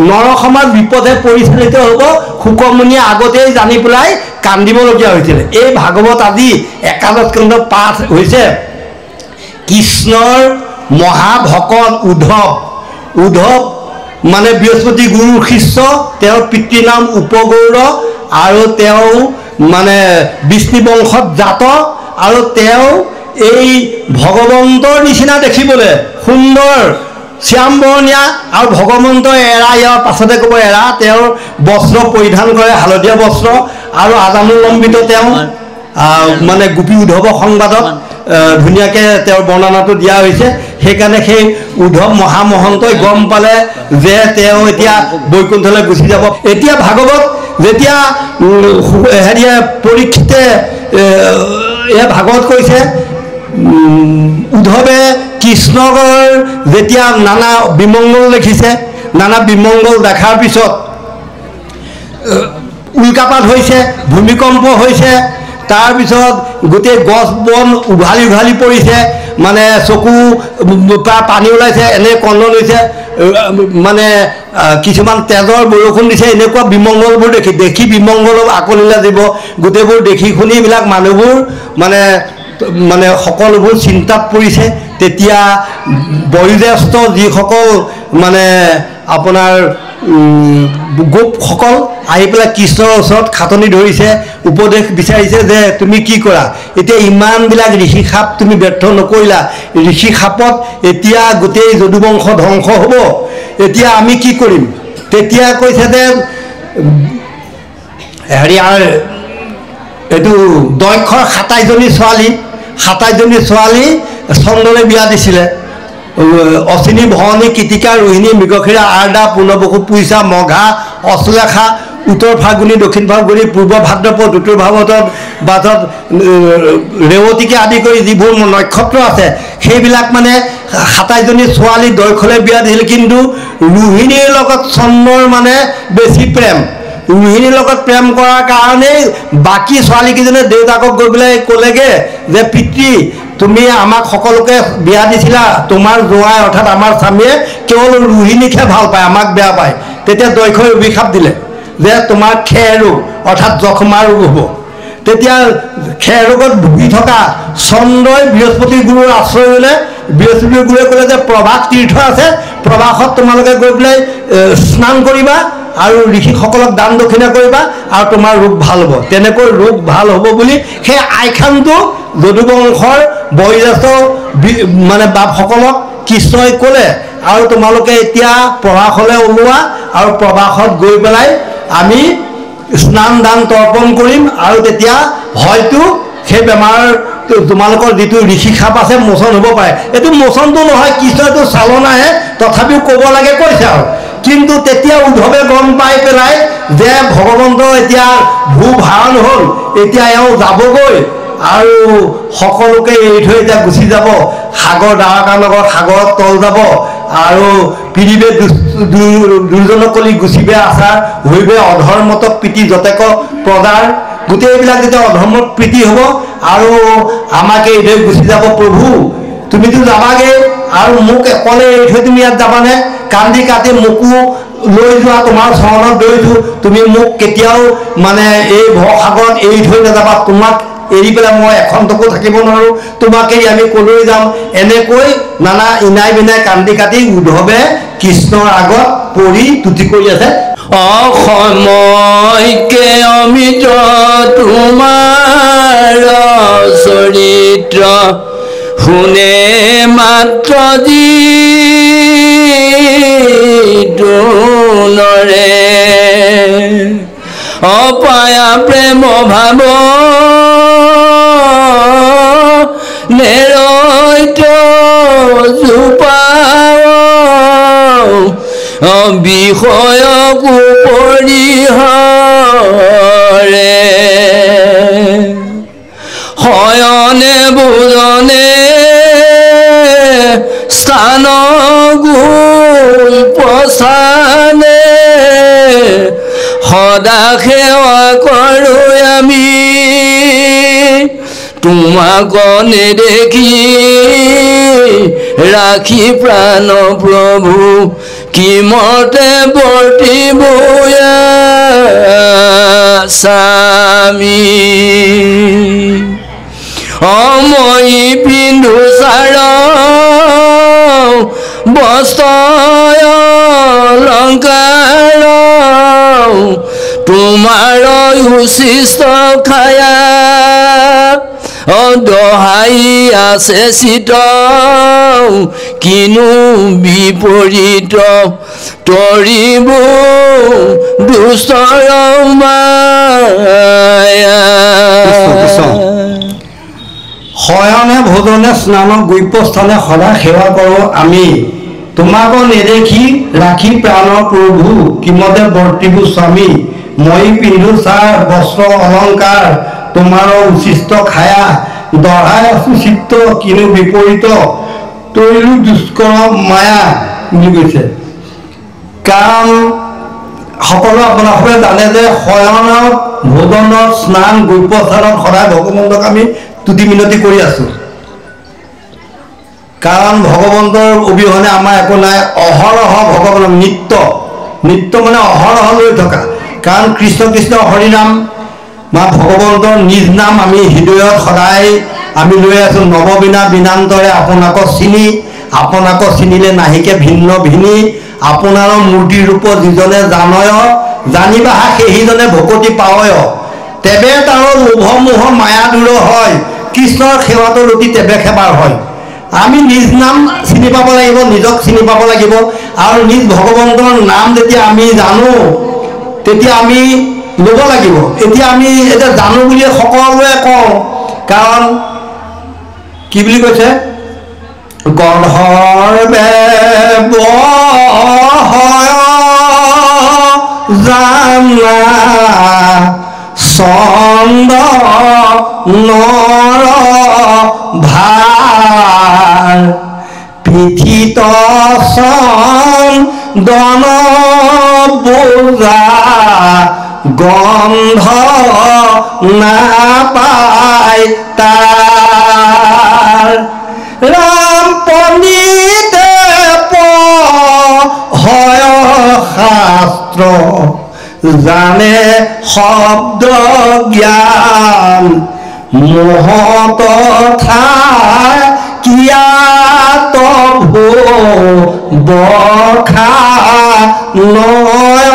নৰ সমাজ বিপদে পৰিচালিত হ'ব শুকমুনিয়ে আগতেই জানি পেলাই কান্দিবলগীয়া হৈছিল এই ভাগৱত আজি একাদশ স্কন্ধ পাঠ হৈছে কৃষ্ণৰ মহাভকত উদ্ধৱ মানে বৃহস্পতি গুৰুৰ শিষ্য তেওঁৰ পিতৃৰ নাম উপগৌৰ আৰু তেওঁ মানে বিষ্ণু বংশত জাত আৰু তেওঁ এই ভগৱন্তৰ নিচিনা দেখিবলৈ সুন্দৰ শ্যাম বৰণীয়া আৰু ভগৱন্ত এৰা ইয়াৰ পাছতে ক'ব এৰা তেওঁৰ বস্ত্ৰ পৰিধান কৰে হালধীয়া বস্ত্ৰ আৰু আজানুলম্বিত তেওঁ মানে গোপী উদ্ধৱ সংবাদত ধুনীয়াকৈ তেওঁৰ বৰ্ণনাটো দিয়া হৈছে সেইকাৰণে সেই উদ্ধৱ মহামহন্তই গম পালে যে তেওঁ এতিয়া বৈকুণ্ঠলৈ গুচি যাব এতিয়া ভাগৱত যেতিয়া হেৰিয়ে পৰীক্ষিতে ভাগৱত কৈছে উদ্ধৱে কৃষ্ণৰ যেতিয়া নানা বিমংগল দেখিছে নানা বিমংগল দেখাৰ পিছত উল্কাপাত হৈছে ভূমিকম্প হৈছে তাৰপিছত গোটেই গছ বন উঘালি উঘালি পৰিছে মানে চকু পানী ওলাইছে এনে কন্দন হৈছে মানে কিছুমান তেজৰ বৰষুণ দিছে এনেকুৱা বিমংগলবোৰ দেখি বিমংগল আকলিলে দিব গোটেইবোৰ দেখি শুনি এইবিলাক মানুহবোৰ মানে সকলোবোৰ চিন্তাত পৰিছে তেতিয়া বয়োজ্যেষ্ঠ যিসকল মানে আপোনাৰ গোপসকল আহি পেলাই কৃষ্ণৰ ওচৰত খাটনি ধৰিছে উপদেশ বিচাৰিছে যে তুমি কি কৰা এতিয়া ইমানবিলাক ঋষি সাপ তুমি ব্যৰ্থ নকৰিলা ঋষি সাপত এতিয়া গোটেই যদুবংশ ধ্বংস হ'ব এতিয়া আমি কি কৰিম তেতিয়া কৈছে যে হেৰিয়াৰ এইটো দক্ষৰ 27জনী ছোৱালী চন্দনে বিয়া দিছিলে অচিনী ভৰণী কৃতিকা ৰোহিণী মৃগশিৰা আৰ্দা পূৰ্ণবসু পুইচা মঘা অশ্লেষা উত্তৰ ফাগুনী দক্ষিণ ফাগুনী পূৰ্ব ভাদ্ৰপদ উত্তৰ ভাগৱতত বাজত ৰেৱতীকে আদি কৰি যিবোৰ নক্ষত্ৰ আছে সেইবিলাক মানে 27জনী ছোৱালী দক্ষলৈ বিয়া দিছিল কিন্তু ৰোহিণীৰ লগত চন্দ্ৰৰ মানে বেছি প্ৰেম ৰোহিণীৰ লগত প্ৰেম কৰাৰ কাৰণেই বাকী ছোৱালীকেইজনে দেউতাকক গৈ পেলাই ক'লেগৈ যে পিতৃ তুমি আমাক সকলোকে বিয়া দিছিলা তোমাৰ জোৱাই অৰ্থাৎ আমাৰ স্বামীয়ে কেৱল ৰোহিণীকহে ভাল পায় আমাক বেয়া পায় তেতিয়া দক্ষই অভিশাপ দিলে যে তোমাৰ খেৰ ৰোগ অৰ্থাৎ যক্ষ্মা ৰোগ হ'ব তেতিয়া খেৰ ৰোগত ভুগি থকা চন্দ্ৰই বৃহস্পতি গুৰুৰ আশ্ৰয় ল'লে বৃহস্পতি গুৰুৱে ক'লে যে প্ৰভাস তীৰ্থ আছে প্ৰভাসত তোমালোকে গৈ পেলাই স্নান কৰিবা আৰু ঋষিসকলক দান দক্ষিণা কৰিবা আৰু তোমাৰ ৰোগ ভাল হ'ব তেনেকৈ ৰোগ ভাল হ'ব বুলি সেই আখ্যানটো যদুবংশৰ বয়োজ্যেষ্ঠ মানে বাপসকলক কৃষ্ণই ক'লে আৰু তোমালোকে এতিয়া প্ৰভাসলৈ ওলোৱা আৰু প্ৰভাসত গৈ পেলাই আমি স্নান দান তৰ্পণ কৰিম আৰু তেতিয়া হয়তো সেই বেমাৰ তোমালোকৰ যিটো ঋষি সাপ আছে মোচন হ'ব পাৰে এইটো মোচনটো নহয় কৃষ্ণইটো চালনাহে তথাপিও ক'ব লাগে কৈছে আৰু কিন্তু তেতিয়া উদ্ধৱে গম পাই পেলাই যে ভগৱন্ত এতিয়া ভূ ভাৰণ হ'ল এতিয়া এওঁ যাবগৈ আৰু সকলোকে এৰি থৈ এতিয়া গুচি যাব সাগৰ দ্বাৰকা নগৰ সাগৰত তল যাব আৰু পিৰিবে দুৰ্জনকলি গুচিবে আচাৰ হৈবে অধৰ্মত প্ৰীতি যতেক প্ৰদাৰ গোটেইবিলাক যেতিয়া অধৰ্মত প্ৰীতি হ'ব আৰু আমাকে এৰি গুচি যাব প্ৰভু তুমিতো যাবাগে আৰু মোক অকলে এৰি থৈ তুমি ইয়াত যাবানে কান্দি কাটি মোকো লৈ যোৱা তোমাৰ চৰণত দৌৰিছোঁ তুমি মোক কেতিয়াও মানে এই ভৱসাগৰত এৰি থৈ নাযাবা তোমাক এৰি পেলাই মই এখন্তকো থাকিব নোৱাৰোঁ তোমাকে আমি কলৈ যাম এনেকৈ নানা ইনাই বিনাই কান্দি কাটি উদ্ধৱে কৃষ্ণৰ আগত পৰি তুতি কৰি আছে অসময়কে অমিত তোমাৰ চৰিত্ৰ শুনে মাত্ৰ নৰে অপায়া প্ৰেম ভাৱ নেৰৈত জোপাও বিষয়কো পৰিহৰে শয়নে বুজনে স্থান গুণ প্ৰচানে সদা সেৱা কৰোঁ আমি তোমাক নেদেখি ৰাখি প্ৰাণ প্ৰভু কিমতে বৰ্তিব স্বামী অময়ী পিন্ধু চাৰ বস্ত্ৰ অলংকাৰ তোমাৰ উচিষ্ট খায়া দহাই আছে চিত কিনো বিপৰীত তৰিব দুষ্টৰ মায়া শয়নে ভোজনে স্নান গৈপ্যস্থানে সদা সেৱা কৰোঁ আমি তোমাক নেদেখি ৰাখি প্ৰাণৰ প্ৰভু কিমতে বৰ্তিব স্বামী মই পিন্ধো চাৰ বস্ত্ৰ অলংকাৰ তোমাৰ উচিষ্ট খায়া দঢ়াই আছো চিত্ত কিনো বিপৰীত তৰিলো দুষ্কৰ মায়া বুলি কৈছে কাৰণ সকলো আপোনালোকে জানে যে শয়নত ভোজনত স্নান গৈপ্যস্থানত সদায় ভগৱন্তক আমি তুতি মিনতি কৰি আছো কাৰণ ভগৱন্তৰ অবিহনে আমাৰ একো নাই অহৰহ ভগৱানৰ নিত্য মানে অহৰহ লৈ থকা কাৰণ কৃষ্ণ কৃষ্ণ হৰিনাম বা ভগৱন্তৰ নিজ নাম আমি হৃদয়ত সদায় আমি লৈ আছো নৱবিনা বিনান্তৰে আপোনাক চিনিলে নাহিকে ভিন্ন ভিনী আপোনাৰ মূৰ্তি ৰূপ যিজনে জানয় জানিবা সেইজনে ভকতি পাৱয় তেবে তাৰ লোভ মোহ মায়া দূৰ হয় কৃষ্ণৰ সেৱাটো অতি তেবে সেৱাৰ হয় আমি নিজ নাম চিনি পাব লাগিব নিজক চিনি পাব লাগিব আৰু নিজ ভগৱন্তৰ নাম যেতিয়া আমি জানো তেতিয়া আমি ল'ব লাগিব এতিয়া আমি এটা জানো বুলি সকলোৱে কওঁ কাৰণ কি বুলি কৈছে গন্ধৰ্বে জানা চন্দ নৰ ভাৰ পিঠিত চন্দন বোজা গন্ধ নাপায় তাৰ ৰাম পণ্ডিতে হয় শাস্ত্ৰ জানে শব্দ জ্ঞান মোহত ঠাই কিয়াত বৰ্ষা নয়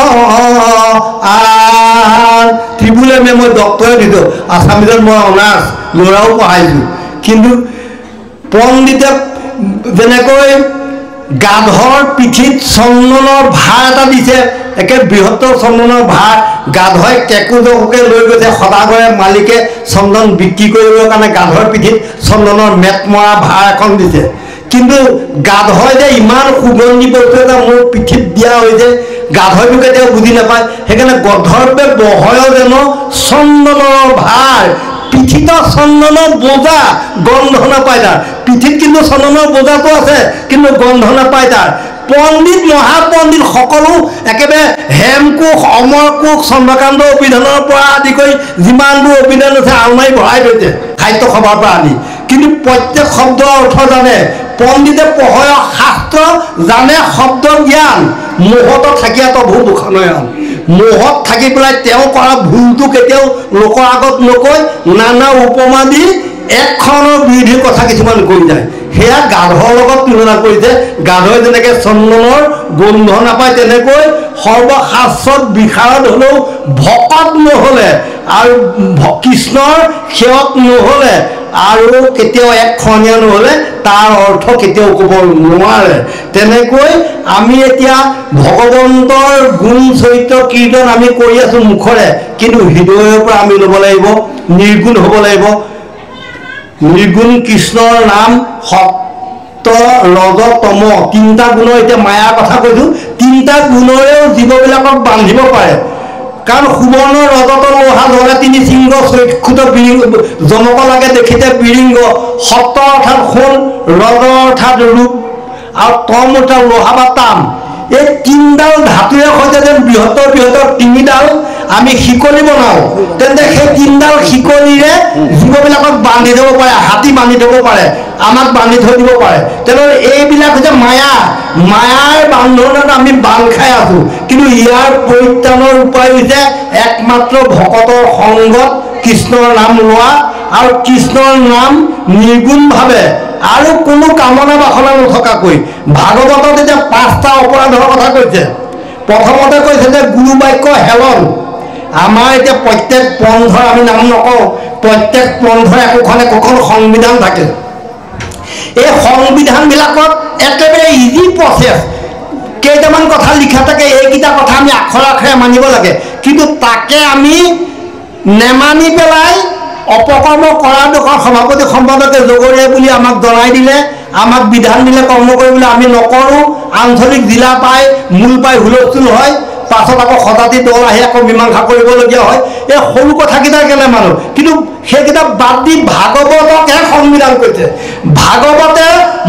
ত্ৰিপুলে মই ডক্টৰেট দিছোঁ আছামিজত মই অনাৰ্ছ ল'ৰাও পঢ়াইছোঁ কিন্তু পণ্ডিতে যেনেকৈ গাধৰ পিঠিত চন্দনৰ ভাৰ এটা দিছে একে বৃহত্তৰ চন্দনৰ ভাৰ গাধই কেঁকুজকে লৈ গৈছে সদাগৰে মালিকে চন্দন বিক্ৰী কৰিবৰ কাৰণে গাধৰ পিঠিত চন্দনৰ মেট মৰা ভাৰ এখন দিছে কিন্তু গাধই যে ইমান সুগন্ধি বস্তু এটা মোৰ পিঠিত দিয়া হৈছে গাধইটো কেতিয়াও বুজি নাপায় সেইকাৰণে গধৰ্বে বহয় যেন চন্দনৰ ভাৰ পিঠিত চন্দনৰ বোজা গন্ধ নাপায় তাৰ পিঠিত কিন্তু চন্দনৰ বোজাটো আছে কিন্তু গন্ধ নাপায় তাৰ পণ্ডিত মহাপণ্ডিত সকলো একেবাৰে হেমকোষ অমৰকোষ চন্দ্ৰকান্ত অভিধানৰ পৰা আদি কৰি যিমানবোৰ অভিধান আছে আলমাৰি ভৰাই থৈছে সাহিত্য সভাৰ পৰা আদি কিন্তু প্ৰত্যেক শব্দৰ অৰ্থ জানে পণ্ডিতে পঢ়য় শাস্ত্ৰ জানে শব্দ জ্ঞান মোহত থাকিয়াতো ভূ ভূষণয়ন মোহত থাকি পেলাই তেওঁ কৰা ভুলটো কেতিয়াও লোকৰ আগত নকৈ নানা উপমা দি একখনৰ বিৰোধী কথা কিছুমান কৈ যায় সেয়া গাধৰ লগত তুলনা কৰিছে গাধই যেনেকৈ চন্দনৰ গোন্ধ নাপায় তেনেকৈ সৰ্বশাস্ত্ৰত বিশাৰদ হ'লেও ভকত নহ'লে আৰু কৃষ্ণৰ সেৱক নহ'লে আৰু কেতিয়াও একখনীয়া নহ'লে তাৰ অৰ্থ কেতিয়াও ক'ব নোৱাৰে তেনেকৈ আমি এতিয়া ভগৱন্তৰ গুণ চৰিত্ৰ কীৰ্তন আমি কৰি আছোঁ মুখৰে কিন্তু হৃদয়ৰ পৰা আমি ল'ব লাগিব নিৰ্গুণ হ'ব লাগিব নিৰ্গুণ কৃষ্ণৰ নাম সত্য ৰজ তম তিনিটা গুণৰ এতিয়া মায়াৰ কথা কৈছোঁ তিনিটা গুণৰেও জীৱবিলাকক বান্ধিব পাৰে কাৰণ সুবৰ্ণ ৰজত লোহা ধৰে তিনি সিংহ চক্ষুত বিৰিংগ জমক লাগে দেখিতে বিৰিংগ সত্য অৰ্থাৎ সোণ ৰজ অৰ্থাৎ ৰূপ আৰু তম অৰ্থাৎ লোহা বা তাম এই তিনিডাল ধাতুৰে সৈতে যেন বৃহত্তৰ বৃহত্তৰ তিনিডাল আমি শিকলি বনাওঁ তেন্তে সেই তিনিডাল শিকলিৰে জীৱবিলাকক বান্ধি থ'ব পাৰে হাতী বান্ধি থ'ব পাৰে আমাক বান্ধি থৈ দিব পাৰে তেনেহ'লে এইবিলাক হৈছে মায়া মায়াৰ বান্ধনত আমি বান্ধ খাই আছোঁ কিন্তু ইয়াৰ পৰিত্ৰাণৰ উপায় হৈছে একমাত্ৰ ভকতৰ সংগত কৃষ্ণৰ নাম লোৱা আৰু কৃষ্ণৰ নাম নিৰ্গুণভাৱে আৰু কোনো কামনা বাসনা নথকাকৈ ভাগৱতত এতিয়া 5টা অপৰাধৰ কথা কৈছে প্ৰথমতে কৈছে যে গুৰু বাক্য হেলন আমাৰ এতিয়া প্ৰত্যেক পন্থৰ আমি নাম নকওঁ প্ৰত্যেক পন্থৰ একোখন সংবিধান থাকে এই সংবিধানবিলাকত একেবাৰে ইজি প্ৰচেছ কেইটামান কথা লিখা থাকে এইকেইটা কথা আমি আখৰে আখৰে মানিব লাগে কিন্তু তাকে আমি নেমানি পেলাই অপকৰ্ম কৰাৰ দুখন সভাপতি সম্পাদকে জগৰীয়া বুলি আমাক জনাই দিলে আমাক বিধান দিলে কৰ্ম কৰিবলৈ আমি নকৰোঁ আঞ্চলিক জিলা পাই মূল পাই হুলস্থুল হয় পাছত আকৌ শতাধিক দল আহি আকৌ মীমাংসা কৰিবলগীয়া হয় এই সৰু কথাকেইটা কেলে মানুহ কিন্তু সেইকেইটা বাদ দি ভাগৱতকহে সংবিধান কৈছে ভাগৱতে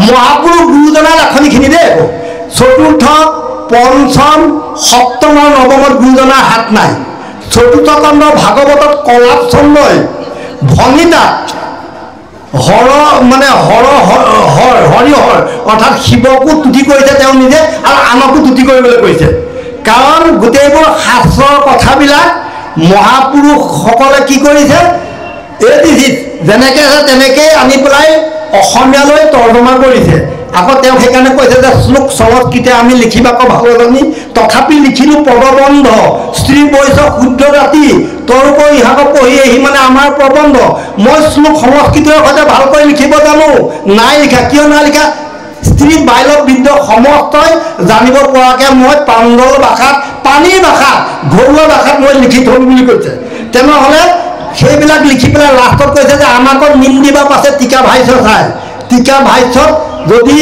মহাপুৰুষ গুৰুজনাৰ লেখনিখিনি দেই আকৌ চতুৰ্থ পঞ্চম সপ্তম আৰু নৱমত গুৰুজনাৰ হাত নাই চতুৰ্থ খণ্ড ভাগৱতত কলাপ ছন্দই ভঙিতাত হৰিহৰ অৰ্থাৎ শিৱকো তুতি কৰিছে তেওঁ নিজে আৰু আনকো তুতি কৰিবলৈ কৈছে কাৰণ গোটেইবোৰ শাস্ত্ৰৰ কথাবিলাক মহাপুৰুষসকলে কি কৰিছে এই যেনেকৈ আছে তেনেকেই আনি পেলাই অসমীয়ালৈ তৰ্জমা কৰিছে আকৌ তেওঁ সেইকাৰণে কৈছে যে শ্লোক সংস্কৃতে আমি লিখিবাক ভালজানি তথাপি লিখিলোঁ পদবন্ধ স্ত্ৰী বৈশ্য শুদ্ধ জাতি তদুপৰি ইহঁতক পঢ়ি আহি মানে আমাৰ প্ৰবন্ধ মই শ্লোক সংস্কৃতৰ সৈতে ভালকৈ লিখিব জানো নাই লিখা কিয় নাই লিখা স্ত্ৰী বাল্য বৃদ্ধ সমস্তই জানিব পৰাকৈ মই প্ৰাঞ্জল ভাষাত পানীৰ ভাষাত ঘৰুৱা ভাষাত মই লিখি থ'ম বুলি কৈছে তেনেহ'লে সেইবিলাক লিখি পেলাই লাষ্টত কৈছে যে আমাক নিন্দিবা পাছে টিকা ভাষ্য চাই টিকা ভাষ্যত যদি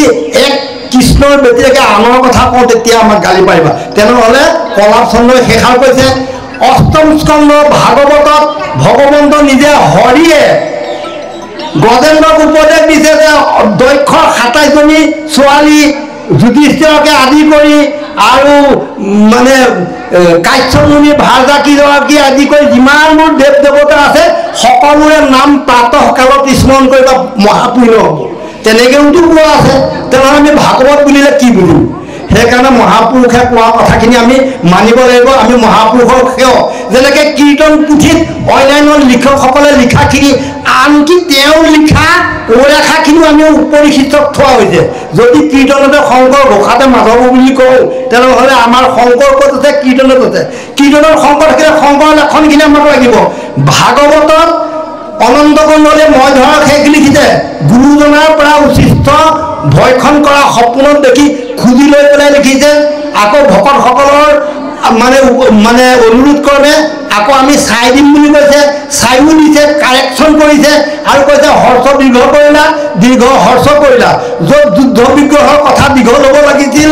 এক কৃষ্ণৰ ব্যতিৰেকে আনৰ কথা কওঁ তেতিয়া আমাক গালি পাৰিবা তেনেহ'লে কলাপ ছন্দই শেষাৰ কৈছে অষ্টম স্কন্ধ ভাগৱতত ভগৱন্ত নিজে হৰিয়ে গজেন্দ্ৰক উপদেশ দিছে যে দক্ষ 27জনী ছোৱালী যুধিষ্ঠিৰকে আদি কৰি আৰু মানে কাশ্যপমুনি ভাৰজাকীগৰাকী আদি কৰি যিমানবোৰ দেৱ দেৱতা আছে সকলোৰে নাম প্ৰাতঃকালত স্মৰণ কৰিবা মহাপুণ্য হ'ব তেনেকৈওতো কোৱা আছে তেনেহ'লে আমি ভাগৱত বুলিলে কি বুলিম সেইকাৰণে মহাপুৰুষে কোৱা কথাখিনি আমি মানিব লাগিব আমি মহাপুৰুষৰ সেৱক যেনেকৈ কীৰ্তন পুথিত অন্যান্য লিখকসকলে লিখাখিনি আনকি তেওঁ লিখা ৰেখাখিনিও আমি উপৰিশিষ্টত থোৱা হৈছে যদি কীৰ্তনতে শংকৰ ঘোষাতে মাধৱ বুলি কওঁ তেনেহ'লে আমাৰ শংকৰ ক'ত আছে কীৰ্তনত আছে কীৰ্তনৰ শংকৰ থাকিলে শংকৰ লেখনখিনি আমাক লাগিব ভাগৱতত অনন্ত কণ্ডলে মই ধৰক শেষ লিখিছে গুৰুজনাৰ পৰা উচিত ভয়খন কৰা সপোনত দেখি খুজি লৈ পেলাই লিখিছে আকৌ ভকতসকলৰ মানে অনুৰোধ কৰে আকৌ আমি চাই দিম বুলি কৈছে চাইও দিছে কাৰেকশ্যন কৰিছে আৰু কৈছে হৰ্ষ দীৰ্ঘ কৰিলা দীৰ্ঘ হৰ্ষ কৰিলা য'ত যুদ্ধ বিগ্ৰহৰ কথা দীঘল হ'ব লাগিছিল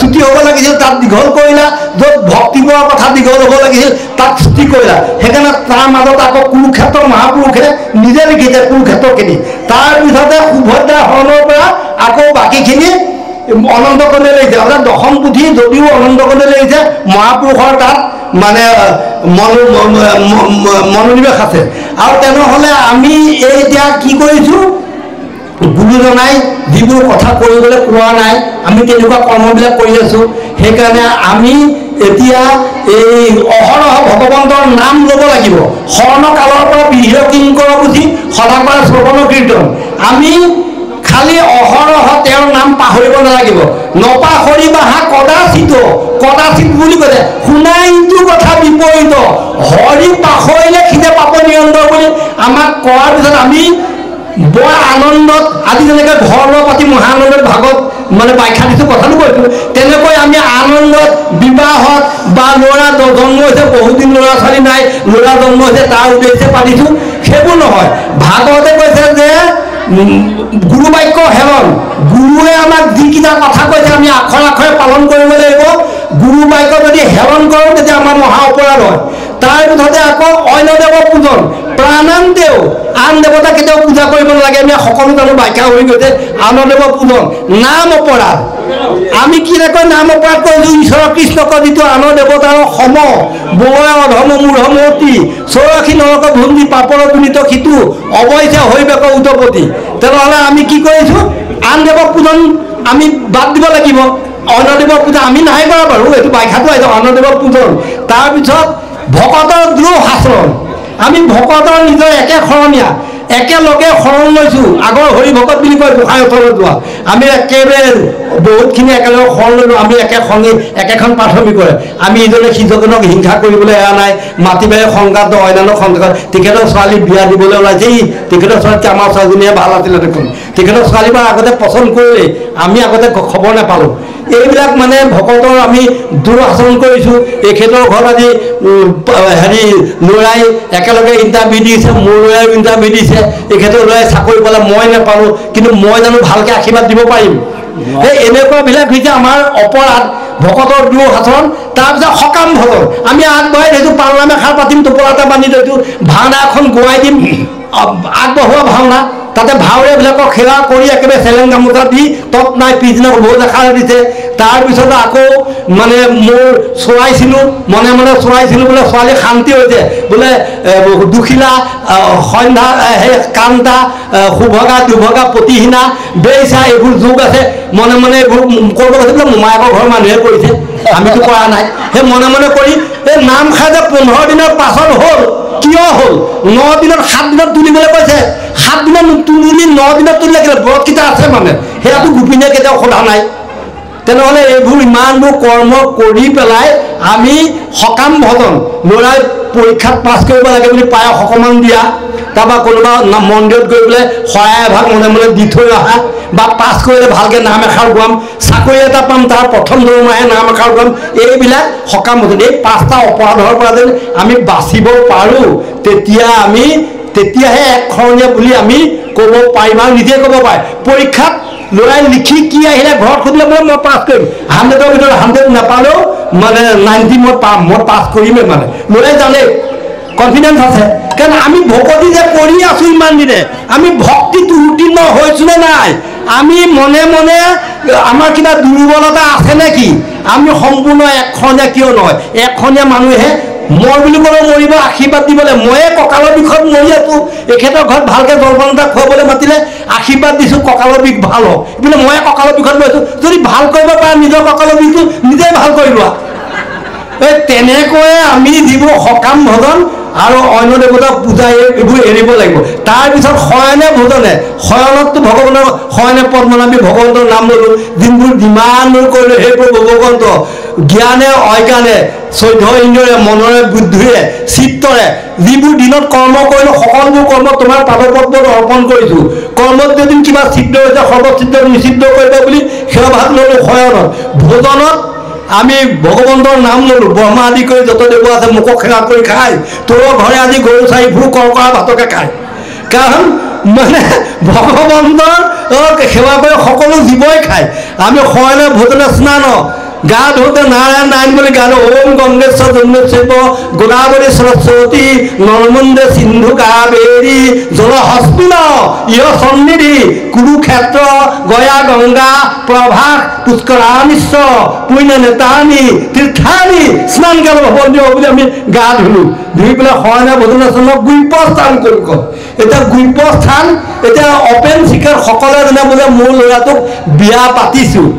ছুটি হ'ব লাগিছিল তাত দীঘল কৰিলা য'ত ভক্তি কৰাৰ কথা দীঘল হ'ব লাগিছিল তাত ছুটি কৰিলা সেইকাৰণে তাৰ মাজত আকৌ কুৰুক্ষেত্ৰ মহাপুৰুষে নিজে লিখিছে কুৰুক্ষেত্ৰখিনি তাৰপিছতে সুভদ্ৰা হৰণৰ পৰা আকৌ বাকীখিনি অনন্ত কণ্ঠে লিখিছে অৰ্থাৎ দশম পুথি যদিও অনন্ত কণ্ঠে লিখিছে মহাপুৰুষৰ তাত মানে মনোনিৱেশ আছে আৰু তেনেহ'লে আমি এতিয়া কি কৰিছোঁ গুৰুজনাই যিবোৰ কথা কৰিবলৈ কোৱা নাই আমি তেনেকুৱা কৰ্মবিলাক কৰি আছোঁ সেইকাৰণে আমি এতিয়া এই অহৰহ ভগৱন্তৰ নাম ল'ব লাগিব স্বৰ্ণকালৰ পৰা বিহিৰ কিংকৰ পুথি সদাগৰ শ্ৰৱণ কীৰ্তন আমি খালি অহৰহ তেওঁৰ নাম পাহৰিব নালাগিব নপাহৰিবা কদাচিত বুলি কৈছে শুনাই ইটো কথা বিপৰীত হৰি পাহৰিলে খিদে পাপ নিৰন্তৰ বুলি আমাক কোৱাৰ পিছত আমি বৰ আনন্দত আজি যেনেকৈ ঘৰ পাতি মহানন্দত ভাগত মানে ব্যাখ্যা দিছোঁ কথাটো কৈছোঁ তেনেকৈ আমি আনন্দত বিবাহত বা ল'ৰা জন্ম হৈছে বহুদিন ল'ৰা ছোৱালী নাই ল'ৰা জন্ম হৈছে তাৰ উদ্দেশ্যে পাতিছোঁ সেইবোৰ নহয় ভাগৱতে কৈছে যে গুৰু বাক্য হেৰণ গুৰুৱে আমাক যিকেইটা কথা কৈছে আমি আখৰে আখৰে পালন কৰিব লাগিব গুৰু বাক্য যদি হেৰণ কৰোঁ তেতিয়া আমাৰ মহা অপৰাধ হয় তাৰ পিছতে আকৌ অন্য দেৱৰ পূজন প্ৰাণান দেও আন দেৱতা কেতিয়াও পূজা কৰিব নালাগে আমি সকলো জানো ব্যাখ্যা হৈ গৈছে আন দেৱৰ পূজন নাম অপৰাধ আমি কেনেকৈ নাম অপৰাধ কৰিছোঁ ঈশ্বৰ কৃষ্ণক যিটো আন দেৱতাৰ সম বয় অধম মূঢ়মূৰ্তি চৌৰাশী নৰক ভুন্দি পাপৰ গুণিত সিটো অৱশ্যে হৈ বেক উৎপত্তি তেনেহ'লে আমি কি কৰিছোঁ আন দেৱৰ পূজন আমি বাদ দিব লাগিব অন্য দেৱৰ পূজা আমি নাই কৰা বাৰু এইটো ব্যাখ্যাটো আহিছে অন্য দেৱৰ পূজন তাৰপিছত ভকতৰ দ্ৰোহ আচৰণ আমি ভকতৰ নিজৰ একে শৰণীয়া একেলগে শৰণ লৈছোঁ আগৰ হৰি ভকত বুলি কয় গোসাঁই ওচৰত যোৱা আমি একেবাৰে বহুতখিনি একেলগে শৰণ ল'লোঁ আমি একেখন প্ৰাথমিকৰে আমি ইজনে সিজনক হিংসা কৰিবলৈ এৰা নাই মাটি বাৰী সংঘাত অন্যান্য সংঘাত তেখেতৰ ছোৱালী বিয়া দিবলৈ ওলাইছে তেখেতৰ ছোৱালীতকৈ আমাৰ ছোৱালীজনীহে ভাল আছিলে দেখোন তেখেতৰ ছোৱালীবাৰ আগতে পচন্দ কৰিলে আমি আগতে খবৰ নাপালোঁ এইবিলাক মানে ভকতৰ আমি দুৰাচৰণ কৰিছোঁ এখেতৰ ঘৰত আজি হেৰি ল'ৰাই একেলগে ইণ্টাৰভিউ দিছে মোৰ ল'ৰাইও ইণ্টাৰভিউ দিছে এখেতৰ ল'ৰাই চাকৰি পালে মই নাপালোঁ কিন্তু মই জানো ভালকৈ আশীৰ্বাদ দিব পাৰিম এই এনেকুৱাবিলাক হৈছে আমাৰ অপৰাধ ভকতৰ দুৰ আচৰণ তাৰপিছত সকাম ভজন আমি আগবঢ়াই থৈছোঁ পালনাম এষাৰ পাতিম টোপোলা এটা বান্ধি থৈছোঁ ভাওনা এখন গোৱাই দিম আগবঢ়োৱা ভাওনা তাতে ভাওৰীয়াবিলাকক সেৱা কৰি একেবাৰে চেলেং গামোচা দি তৎ নাই পিছদিনা ভোজ এষাৰ দিছে তাৰপিছত আকৌ মানে মোৰ চৰাইছিলোঁ মনে মনে চৰাইছিলোঁ বোলে ছোৱালী শান্তি হৈছে বোলে দুখিলা সন্ধ্যা সেই কান্তা সুভগা দুভগা প্ৰতিহীনা বেইচা এইবোৰ যুগ আছে মনে মনে এইবোৰ কৰিব গৈছে বোলে মোমায়েকৰ ঘৰৰ মানুহে কৰিছে আমিতো কৰা নাই সেই মনে মনে কৰি এই নাম খাই যে 15 দিনৰ পাছত হ'ল কিয় হ'ল 9 দিনত 7 দিনত তুলিবলৈ কৈছে 7 দিনত তুলিলি 9 দিনত তুলিলে ব্ৰতকেইটা আছে মানে সেয়াটো গোপিনীয়ে কেতিয়াও সোধা নাই তেনেহ'লে এইবোৰ ইমানবোৰ কৰ্ম কৰি পেলাই আমি সকাম ভজন ল'ৰাই পৰীক্ষাত পাছ কৰিব লাগে বুলি পায়স অকণমান দিয়া তাৰপৰা কোনোবা মন্দিৰত গৈ পেলাই শৰাই এভাগ মনে মনে দি থৈ অহা বা পাছ কৰিলে ভালকৈ নাম এষাৰ গোৱাম চাকৰি এটা পাম তাৰ প্ৰথম দৰমহাহে নাম এষাৰ গোৱাম এইবিলাক সকাম ভজন এই 5টা অপৰাধৰ পৰা যেন আমি বাচিব পাৰোঁ তেতিয়াহে একশৰণীয়া বুলি আমি ক'ব পাৰিম আৰু নিজে ক'ব পাৰে পৰীক্ষাত ল'ৰাই লিখি কি আহিলে ঘৰত সুধিলে বোলে মই পাছ কৰিম 100ৰ ভিতৰত 100 নাপালেও মানে 90 মই পাম মই পাছ কৰিমেই মানে ল'ৰাই জানে কনফিডেন্স আছে কাৰণ আমি ভকতি যে কৰি আছোঁ ইমান দিনে আমি ভক্তিত উত্তীৰ্ণ হৈছোঁ নে নাই আমি মনে মনে আমাৰ কিবা দুৰ্বলতা আছে নেকি আমি সম্পূৰ্ণ একখনীয়া কিয় নহয় একখনীয়া মানুহে মই বুলি ক'লে মৰিব আশীৰ্বাদ দিবলৈ ময়ে কঁকালৰ বিষত মৰি আছোঁ এখেতৰ ঘৰত ভালকৈ জলপান এটা খুৱাবলৈ মাতিলে আশীৰ্বাদ দিছোঁ কঁকালৰ বিষ ভাল হওক বোলে ময়ে কঁকালৰ বিষত মৰিছোঁ যদি ভাল কৰিব পাৰে নিজৰ কঁকালৰ বিষটো নিজেই ভাল কৰি লোৱা এই তেনেকৈয়ে আমি যিবোৰ সকাম ভজন আৰু অন্য দেৱতাক পূজা এইবোৰ এৰিব লাগিব তাৰপিছত শয়নে ভোজনে শয়নততো ভগৱানৰ শয়নে পদ্মনাভী ভগৱন্তৰ নাম ল'লোঁ যিবোৰ যিমান দূৰ কৰিলোঁ সেইবোৰ ভগৱন্ত জ্ঞানে অজ্ঞানে 14 ইন্দ্ৰিয়ে মনৰে বুদ্ধিৰে চিত্তৰে যিবোৰ দিনত কৰ্ম কৰিলোঁ সকলোবোৰ কৰ্ম তোমাৰ পাদপদ্মত অৰ্পণ কৰিছোঁ কৰ্মত যদি কিবা ছিদ্ধ হৈছে সৰ্বছিদ্ধ নিষিদ্ধ কৰিব বুলি সেৱাভাগ ল'লোঁ শয়নত ভোজনত আমি ভগৱন্তৰ নাম ল'লোঁ ব্ৰহ্মা আদি কৰি যত দেৱ আছে মোকক সেৱা কৰি খায় তোৰ ঘৰে আজি গৰু চাৰি ভুৰ কৰা ভাতকে খায় কাৰণ মানে ভগৱন্তৰ সেৱা কৰি সকলো জীৱই খায় আমি শয়নে ভোজনে স্নান গা ধোতে নারায়ণ নারায়ণ বলে গা ওম গঙ্গেশ্বর জন্মেশ্বর গোদাবরী সরস্বতী নর্মন্দে সিন্ধু কাবেরী জলহস্তিন ইহ সন্নিধি কুরুক্ষেত্র গয়া গঙ্গা প্রভাস পুষ্করামিশ্ব পুণ্য নেতানি তীর্থানি স্নান কাল ভবনীয় বুলি আমি গা ধুলো ধুই পেলাই শয়না ভজনাশ্ৰমক গুপ্য স্থান কৰিব এতিয়া গুপ্য স্থান এতিয়া অপেন চিকাৰ সকলে যেনে বোলে মোৰ ল'ৰাটোক বিয়া পাতিছোঁ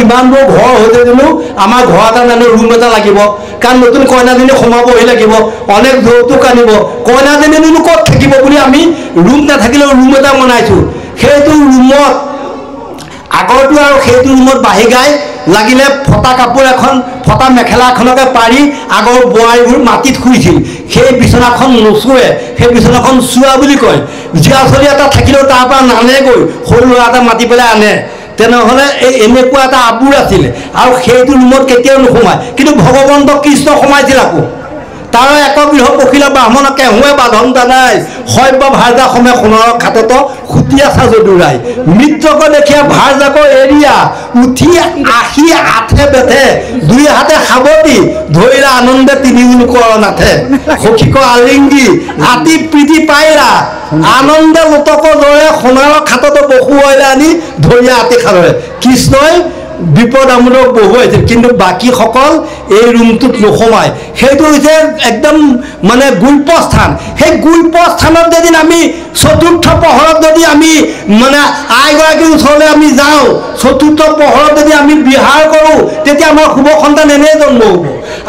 ইমান বোৰ ঘৰ হৈছে জানো আমাৰ ঘৰ এটা নানো ৰুম এটা লাগিব কাৰণ নতুন কইনাজনী সোমাবহি লাগিব অনেক যৌতুক আনিব কইনাজনীনো ক'ত থাকিব বুলি আমি ৰুম নাথাকিলেও ৰুম এটা বনাইছোঁ সেইটো ৰুমত আগৰটো আৰু সেইটো ৰুমত বাঢ়ি গাই লাগিলে ফটা কাপোৰ এখন ফটা মেখেলা এখনকে পাৰি আগৰ বোৱাৰীবোৰ মাটিত শুইছিল সেই বিচনাখন নোচোৱে সেই বিচনাখন চোৱা বুলি কয় জীয়া চলি এটা থাকিলেও তাৰ পৰা নানেগৈ সৰু ল'ৰা এটা মাতি পেলাই আনে তেনেহ'লে এই এনেকুৱা এটা আবুৰ আছিলে আৰু সেইটো ৰুমত কেতিয়াও নোসোমায় কিন্তু ভগৱন্ত কৃষ্ণ সোমাইছিল আকৌ তাৰ একগৃহ পখিলা ব্ৰাহ্মণ কেহুৱে বান্ধন দানাই সভ্য ভাৰ্যা সমে সোণৰ খাটত খুটিয়া সাজদুৰাই মিত্ৰক দেখিয়া ভাৰ্যাক এৰিয়া উঠি আহি আঠে বেঠে দুই হাতে সাৱটি ধৰিলা আনন্দে তিনি লোকৰ নাথে সখীক আলিংগী আতি প্ৰীতি পাইৰা আনন্দে লোটক দৰে সোণৰ খাটত বসুৱাইলে আনি ধৰিয়া আতি খালৰে কৃষ্ণই বিপদ আমোদক বহুৱাইছিল কিন্তু বাকীসকল এই ৰুমটোত নোসোমায় সেইটো হৈছে একদম মানে গুপ্য স্থান সেই গুপ্য স্থানত যদি আমি চতুৰ্থ পহৰত যদি আমি মানে আইগৰাকীৰ ওচৰলৈ আমি যাওঁ চতুৰ্থ পহৰত যদি আমি বিহাৰ কৰোঁ তেতিয়া আমাৰ শুভ সন্তান এনেই জন্ম হ'ব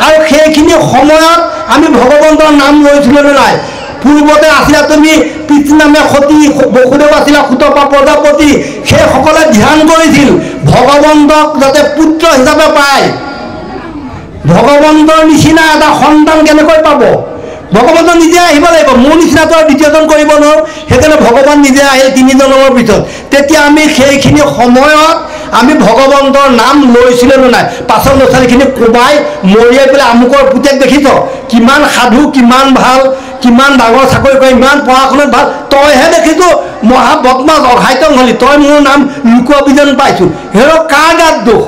আৰু সেইখিনি সময়ত আমি ভগৱন্তৰ নাম লৈছিলোঁ নে নাই পূৰ্বতে আছিলা তুমি পিতৃ নামে সতী বসুদেৱ আছিলা সুতপা প্ৰজাপতি সেইসকলে ধ্যান কৰিছিল ভগৱন্তক যাতে পুত্ৰ হিচাপে পায় ভগৱন্তৰ নিচিনা এটা সন্তান কেনেকৈ পাব ভগৱন্ত নিজে আহিব লাগিব মোৰ নিচিনাটো দ্বিতীয়জন কৰিব নোৱাৰোঁ সেইকাৰণে ভগৱান নিজে আহিল তিনি জন্মৰ পিছত তেতিয়া আমি সেইখিনি সময়ত আমি ভগৱন্তৰ নাম লৈছিলোঁ নে নাই পাছৰ ল'ৰা ছোৱালীখিনি কোবাই মৰিয়াই পেলাই আমুকৰ পুতেক দেখিছ কিমান সাধু কিমান ভাল কিমান ডাঙৰ চাকৰি কৰে ইমান পঢ়া শুনাত ভাল তইহে দেখিছোঁ মহা বদমাছ অঘাইতং হলি তই মোৰ নাম লুকুৱাবি যেন পাইছোঁ হেৰ কাৰ গাত দোষ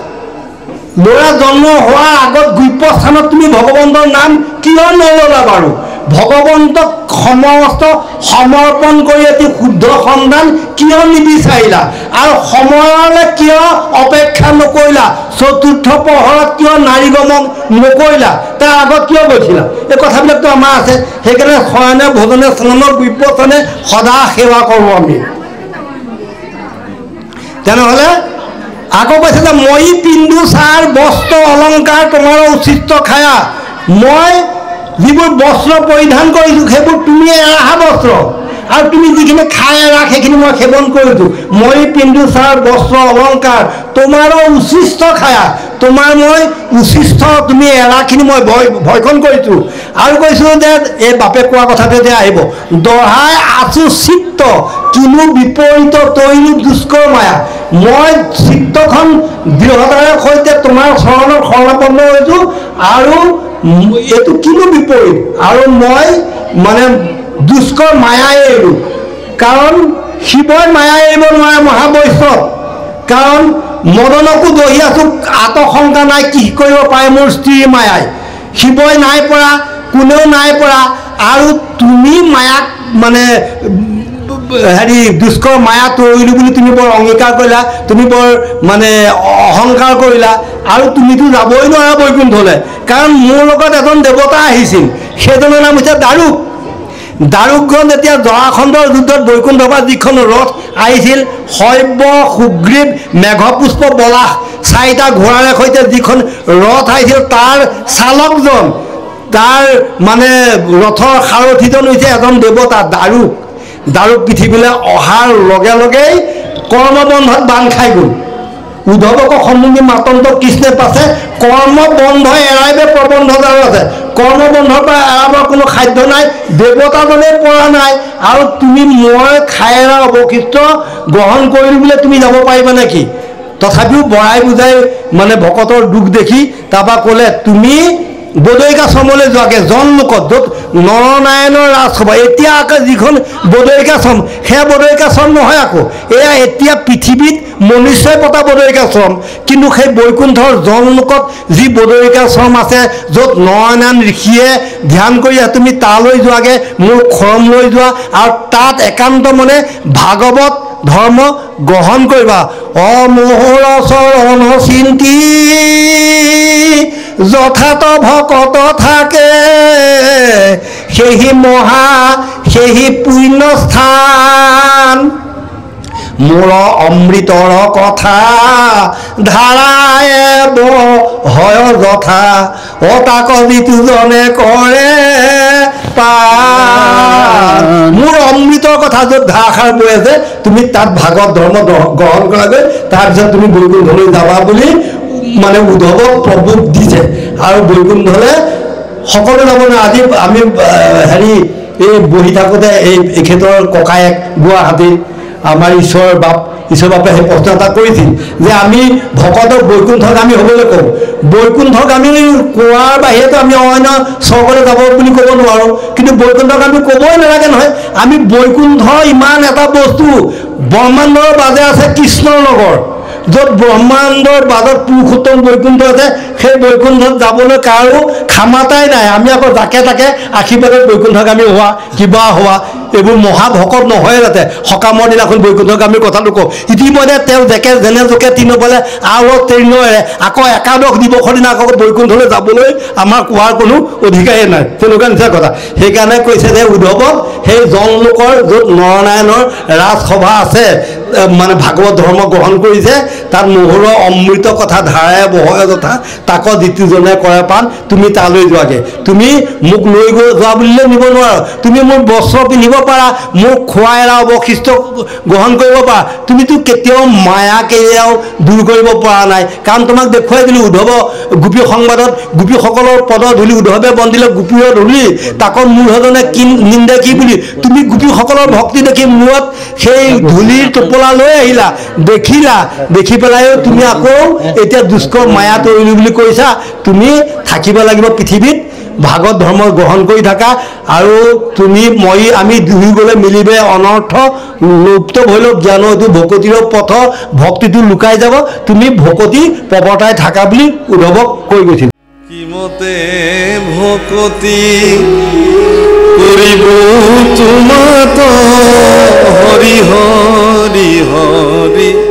ল'ৰা জন্ম হোৱাৰ আগত গুপ্য স্থানত তুমি ভগৱন্তৰ নাম কিয় নল'লা বাৰু ভগৱন্তক সমস্ত সমৰ্পণ কৰি এটি শুদ্ধ সন্তান কিয় নিবিচাৰিলা আৰু সময়লৈ কিয় অপেক্ষা নকৰিলা চতুৰ্থ পহৰত কিয় নাৰী গমন নকৰিলা তাৰ আগত কিয় গৈছিলা এই কথাবিলাকতো আমাৰ আছে সেইকাৰণে শয়নে ভজনে স্নানৰ গুপ্য স্থানে সদা সেৱা কৰোঁ আমি তেনেহ'লে আকৌ কৈছে যে মই পিন্ধো চাৰ বস্ত্ৰ অলংকাৰ তোমাৰ উচিত খায়া মই যিবোৰ বস্ত্ৰ পৰিধান কৰিছোঁ সেইবোৰ তুমি এৰাহা বস্ত্ৰ আৰু তুমি যিখিনি খাই এৰা সেইখিনি মই সেৱন কৰিছোঁ মই পিন্ধো চাৰ বস্ত্ৰ অলংকাৰ তোমাৰো উচিত খায়া তোমাৰ মই উচিত তুমি এৰাখিনি মই ভয়খন কৰিছোঁ আৰু কৈছোঁ যে এই বাপে কোৱা কথাটো যে আহিব দহাই আছোঁ চিত্ত কিনো বিপৰীত তৈৰি দুষ্কৰ মায়া মই চিত্তখন দৃঢ়তাৰে সৈতে তোমাৰ চৰণত শৰণাপন্ন হৈছোঁ আৰু এইটো কিনো বিপৰীত আৰু মই মানে দুষ্কৰ মায়াই এৰোঁ কাৰণ শিৱই মায়া এৰিব নোৱাৰে মহাবৈষ্ণৱ কাৰণ মদনকো দহি আছোঁ আত্মশংকা নাই কি কৰিব পাৰে মোৰ স্ত্ৰীৰ মায়াই শিৱই নাই পৰা কোনেও নাই পৰা আৰু তুমি মায়াক মানে হেৰি দুষ্কৰ মায়া তৰিলোঁ বুলি তুমি বৰ অংগীকাৰ কৰিলা তুমি বৰ মানে অহংকাৰ কৰিলা আৰু তুমিতো যাবই নোৱাৰা বৈকুণ্ঠলৈ কাৰণ মোৰ লগত এজন দেৱতা আহিছিল সেইজনৰ নাম হৈছে দাৰুক দাৰুকজন যেতিয়া জৰাখণ্ডৰ যুদ্ধত বৈকুণ্ঠৰ পৰা যিখন ৰথ আহিছিল সব্য সুগ্ৰীৱ মেঘপুষ্প বলাস চাৰিটা ঘোঁৰাৰে সৈতে যিখন ৰথ আহিছিল তাৰ চালকজন তাৰ মানে ৰথৰ সাৰথীজন হৈছে এজন দেৱতা দাৰুক দাৰুক পৃথিৱীলৈ অহাৰ লগে লগেই কৰ্মবন্ধত বান্ধ খাই গ'ল উদ্ধৱক সন্মুখী মাতন্ত কৃষ্ণে পাছে কৰ্মবন্ধ এৰাইবে প্ৰবন্ধ যাৰ আছে কৰ্মবন্ধৰ পৰা এৰাবৰ কোনো খাদ্য নাই দেৱতাজনে পৰা নাই আৰু তুমি মই খাই এৰা অৱশিষ্ট গ্ৰহণ কৰিলোঁ বোলে তুমি যাব পাৰিবা নেকি তথাপিও বৰাই বুজাই মানে ভকতৰ দুখ দেখি তাৰপৰা ক'লে তুমি বদৰিকাশ্ৰমলৈ যোৱাকৈ জন লোকত য'ত নৰনাৰায়ণৰ ৰাজসভা এতিয়া আকৌ যিখন বদৰিকাশ্ৰম সেয়া বদৰিকাশ্ৰম নহয় আকৌ এয়া এতিয়া পৃথিৱীত মনুষ্যই পতা বদৰিকাশ্ৰম কিন্তু সেই বৈকুণ্ঠৰ জন লোকত যি বদৰিকাশ্ৰম আছে য'ত নৰনাৰায়ণ ঋষিয়ে ধ্যান কৰি তুমি তালৈ যোৱাকৈ মোৰ খৰম লৈ যোৱা আৰু তাত একান্ত মনে ভাগৱত ধৰ্ম গ্ৰহণ কৰিবা অমোহৰ চৰণ চিন্তি যথাত ভকত থাকে সেই পুণ্য স্থান মোৰ অমৃতৰ কথা ধাৰায় হয় যথা অতাক যিটো জনে কৰে মোৰ অমৃতৰ কথা য'ত ধাৰাসাৰ বৈ আছে তুমি তাত ভাগৱত ধৰ্ম গ্ৰহণ কৰাগৈ তাৰপিছত তুমি বৈকুণ্ঠলৈ যাবা বুলি মানে উদ্ধৱক প্ৰবোধ দিছে আৰু বৈকুণ্ঠলৈ সকলো যাব নোৱাৰে আজি আমি হেৰি এই বহি থাকোঁতে এখেতৰ ককায়েক গুৱাহাটীত আমাৰ ঈশ্বৰ বাপে সেই প্ৰশ্ন এটা কৰিছিল যে আমি ভকতক বৈকুণ্ঠগামী হ'বলৈ কওঁ বৈকুণ্ঠগামী কোৱাৰ বাহিৰেতো আমি অন্য স্বৰ্গলৈ যাব বুলি ক'ব নোৱাৰোঁ কিন্তু বৈকুণ্ঠগামী ক'বই নালাগে নহয় আমি বৈকুণ্ঠ ইমান এটা বস্তু ব্ৰহ্মাণ্ডৰ বাজে আছে কৃষ্ণৰ নগৰ য'ত ব্ৰহ্মাণ্ডৰ বাজত পুৰুষোত্তম বৈকুণ্ঠ আছে সেই বৈকুণ্ঠত যাবলৈ কাৰো ক্ষমতাই নাই আমি আকৌ যাকে তাকে আশীৰ্বাদত বৈকুণ্ঠগামী হোৱা কিবা হোৱা এইবোৰ মহাভকত নহয় যাতে সকামৰ দিনাখন বৈকুণ্ঠগামীৰ কথাটো কওঁ ইতিমধ্যে তেওঁ যেনে জোকে তিনপালে আৰু ট্ৰেইনেৰে আকৌ একাদশ দিৱসৰ দিনা আকৌ বৈকুণ্ঠলৈ যাবলৈ আমাৰ কোৱাৰ কোনো অধিকাৰেই নাই তেনেকুৱা নিচিনা কথা সেইকাৰণে কৈছে যে উদ্ধৱক সেই জন লোকৰ য'ত নৰনাৰায়ণৰ ৰাজসভা আছে মানে ভাগৱত ধৰ্ম গ্ৰহণ কৰিছে তাত মোহৰৰ অমৃত কথা ধাৰায় বহয় যথা তাক যিটোজনে কৰে পাণ তুমি তালৈ যোৱাগৈ তুমি মোক লৈ যোৱা বুলিলে নিব নোৱাৰা তুমি মোৰ বস্ত্ৰ পিন্ধিব পাৰা মোক খোৱা এৰা অৱশিষ্ট গ্ৰহণ কৰিব পাৰা তুমিতো কেতিয়াও মায়া কেতিয়াও দূৰ কৰিব পৰা নাই কাৰণ তোমাক দেখুৱাই দিলোঁ উদ্ধৱ গোপী সংবাদত গোপীসকলৰ পদৰ ধূলি উদ্ধৱে বন্দিলে গোপীৰ ধূলি তাক মূঢ়জনে কি নিন্দে কি বুলি তুমি গোপীসকলৰ ভক্তি দেখি মূৰত সেই ধূলিৰ টোপোলা লৈ আহিলা দেখি পেলাইও তুমি আকৌ এতিয়া দুষ্কৰ মায়া তৰিলো বুলি কৈছা তুমি থাকিব লাগিব পৃথিৱীত ভাগৱত ধৰ্ম গ্ৰহণ কৰি থাকা আৰু তুমি আমি দুই গ'লে মিলিবে অনৰ্থ লুপ্ত ভৈল জ্ঞান এইটো ভকতিৰ পথ ভক্তিটো লুকাই যাব তুমি ভকতি প্ৰৱৰ্তাই থাকা বুলি উদ্ধৱক কৈ গৈছিল কিমতে ভকতি কৰিব তোমাত হৰি হৰি হৰি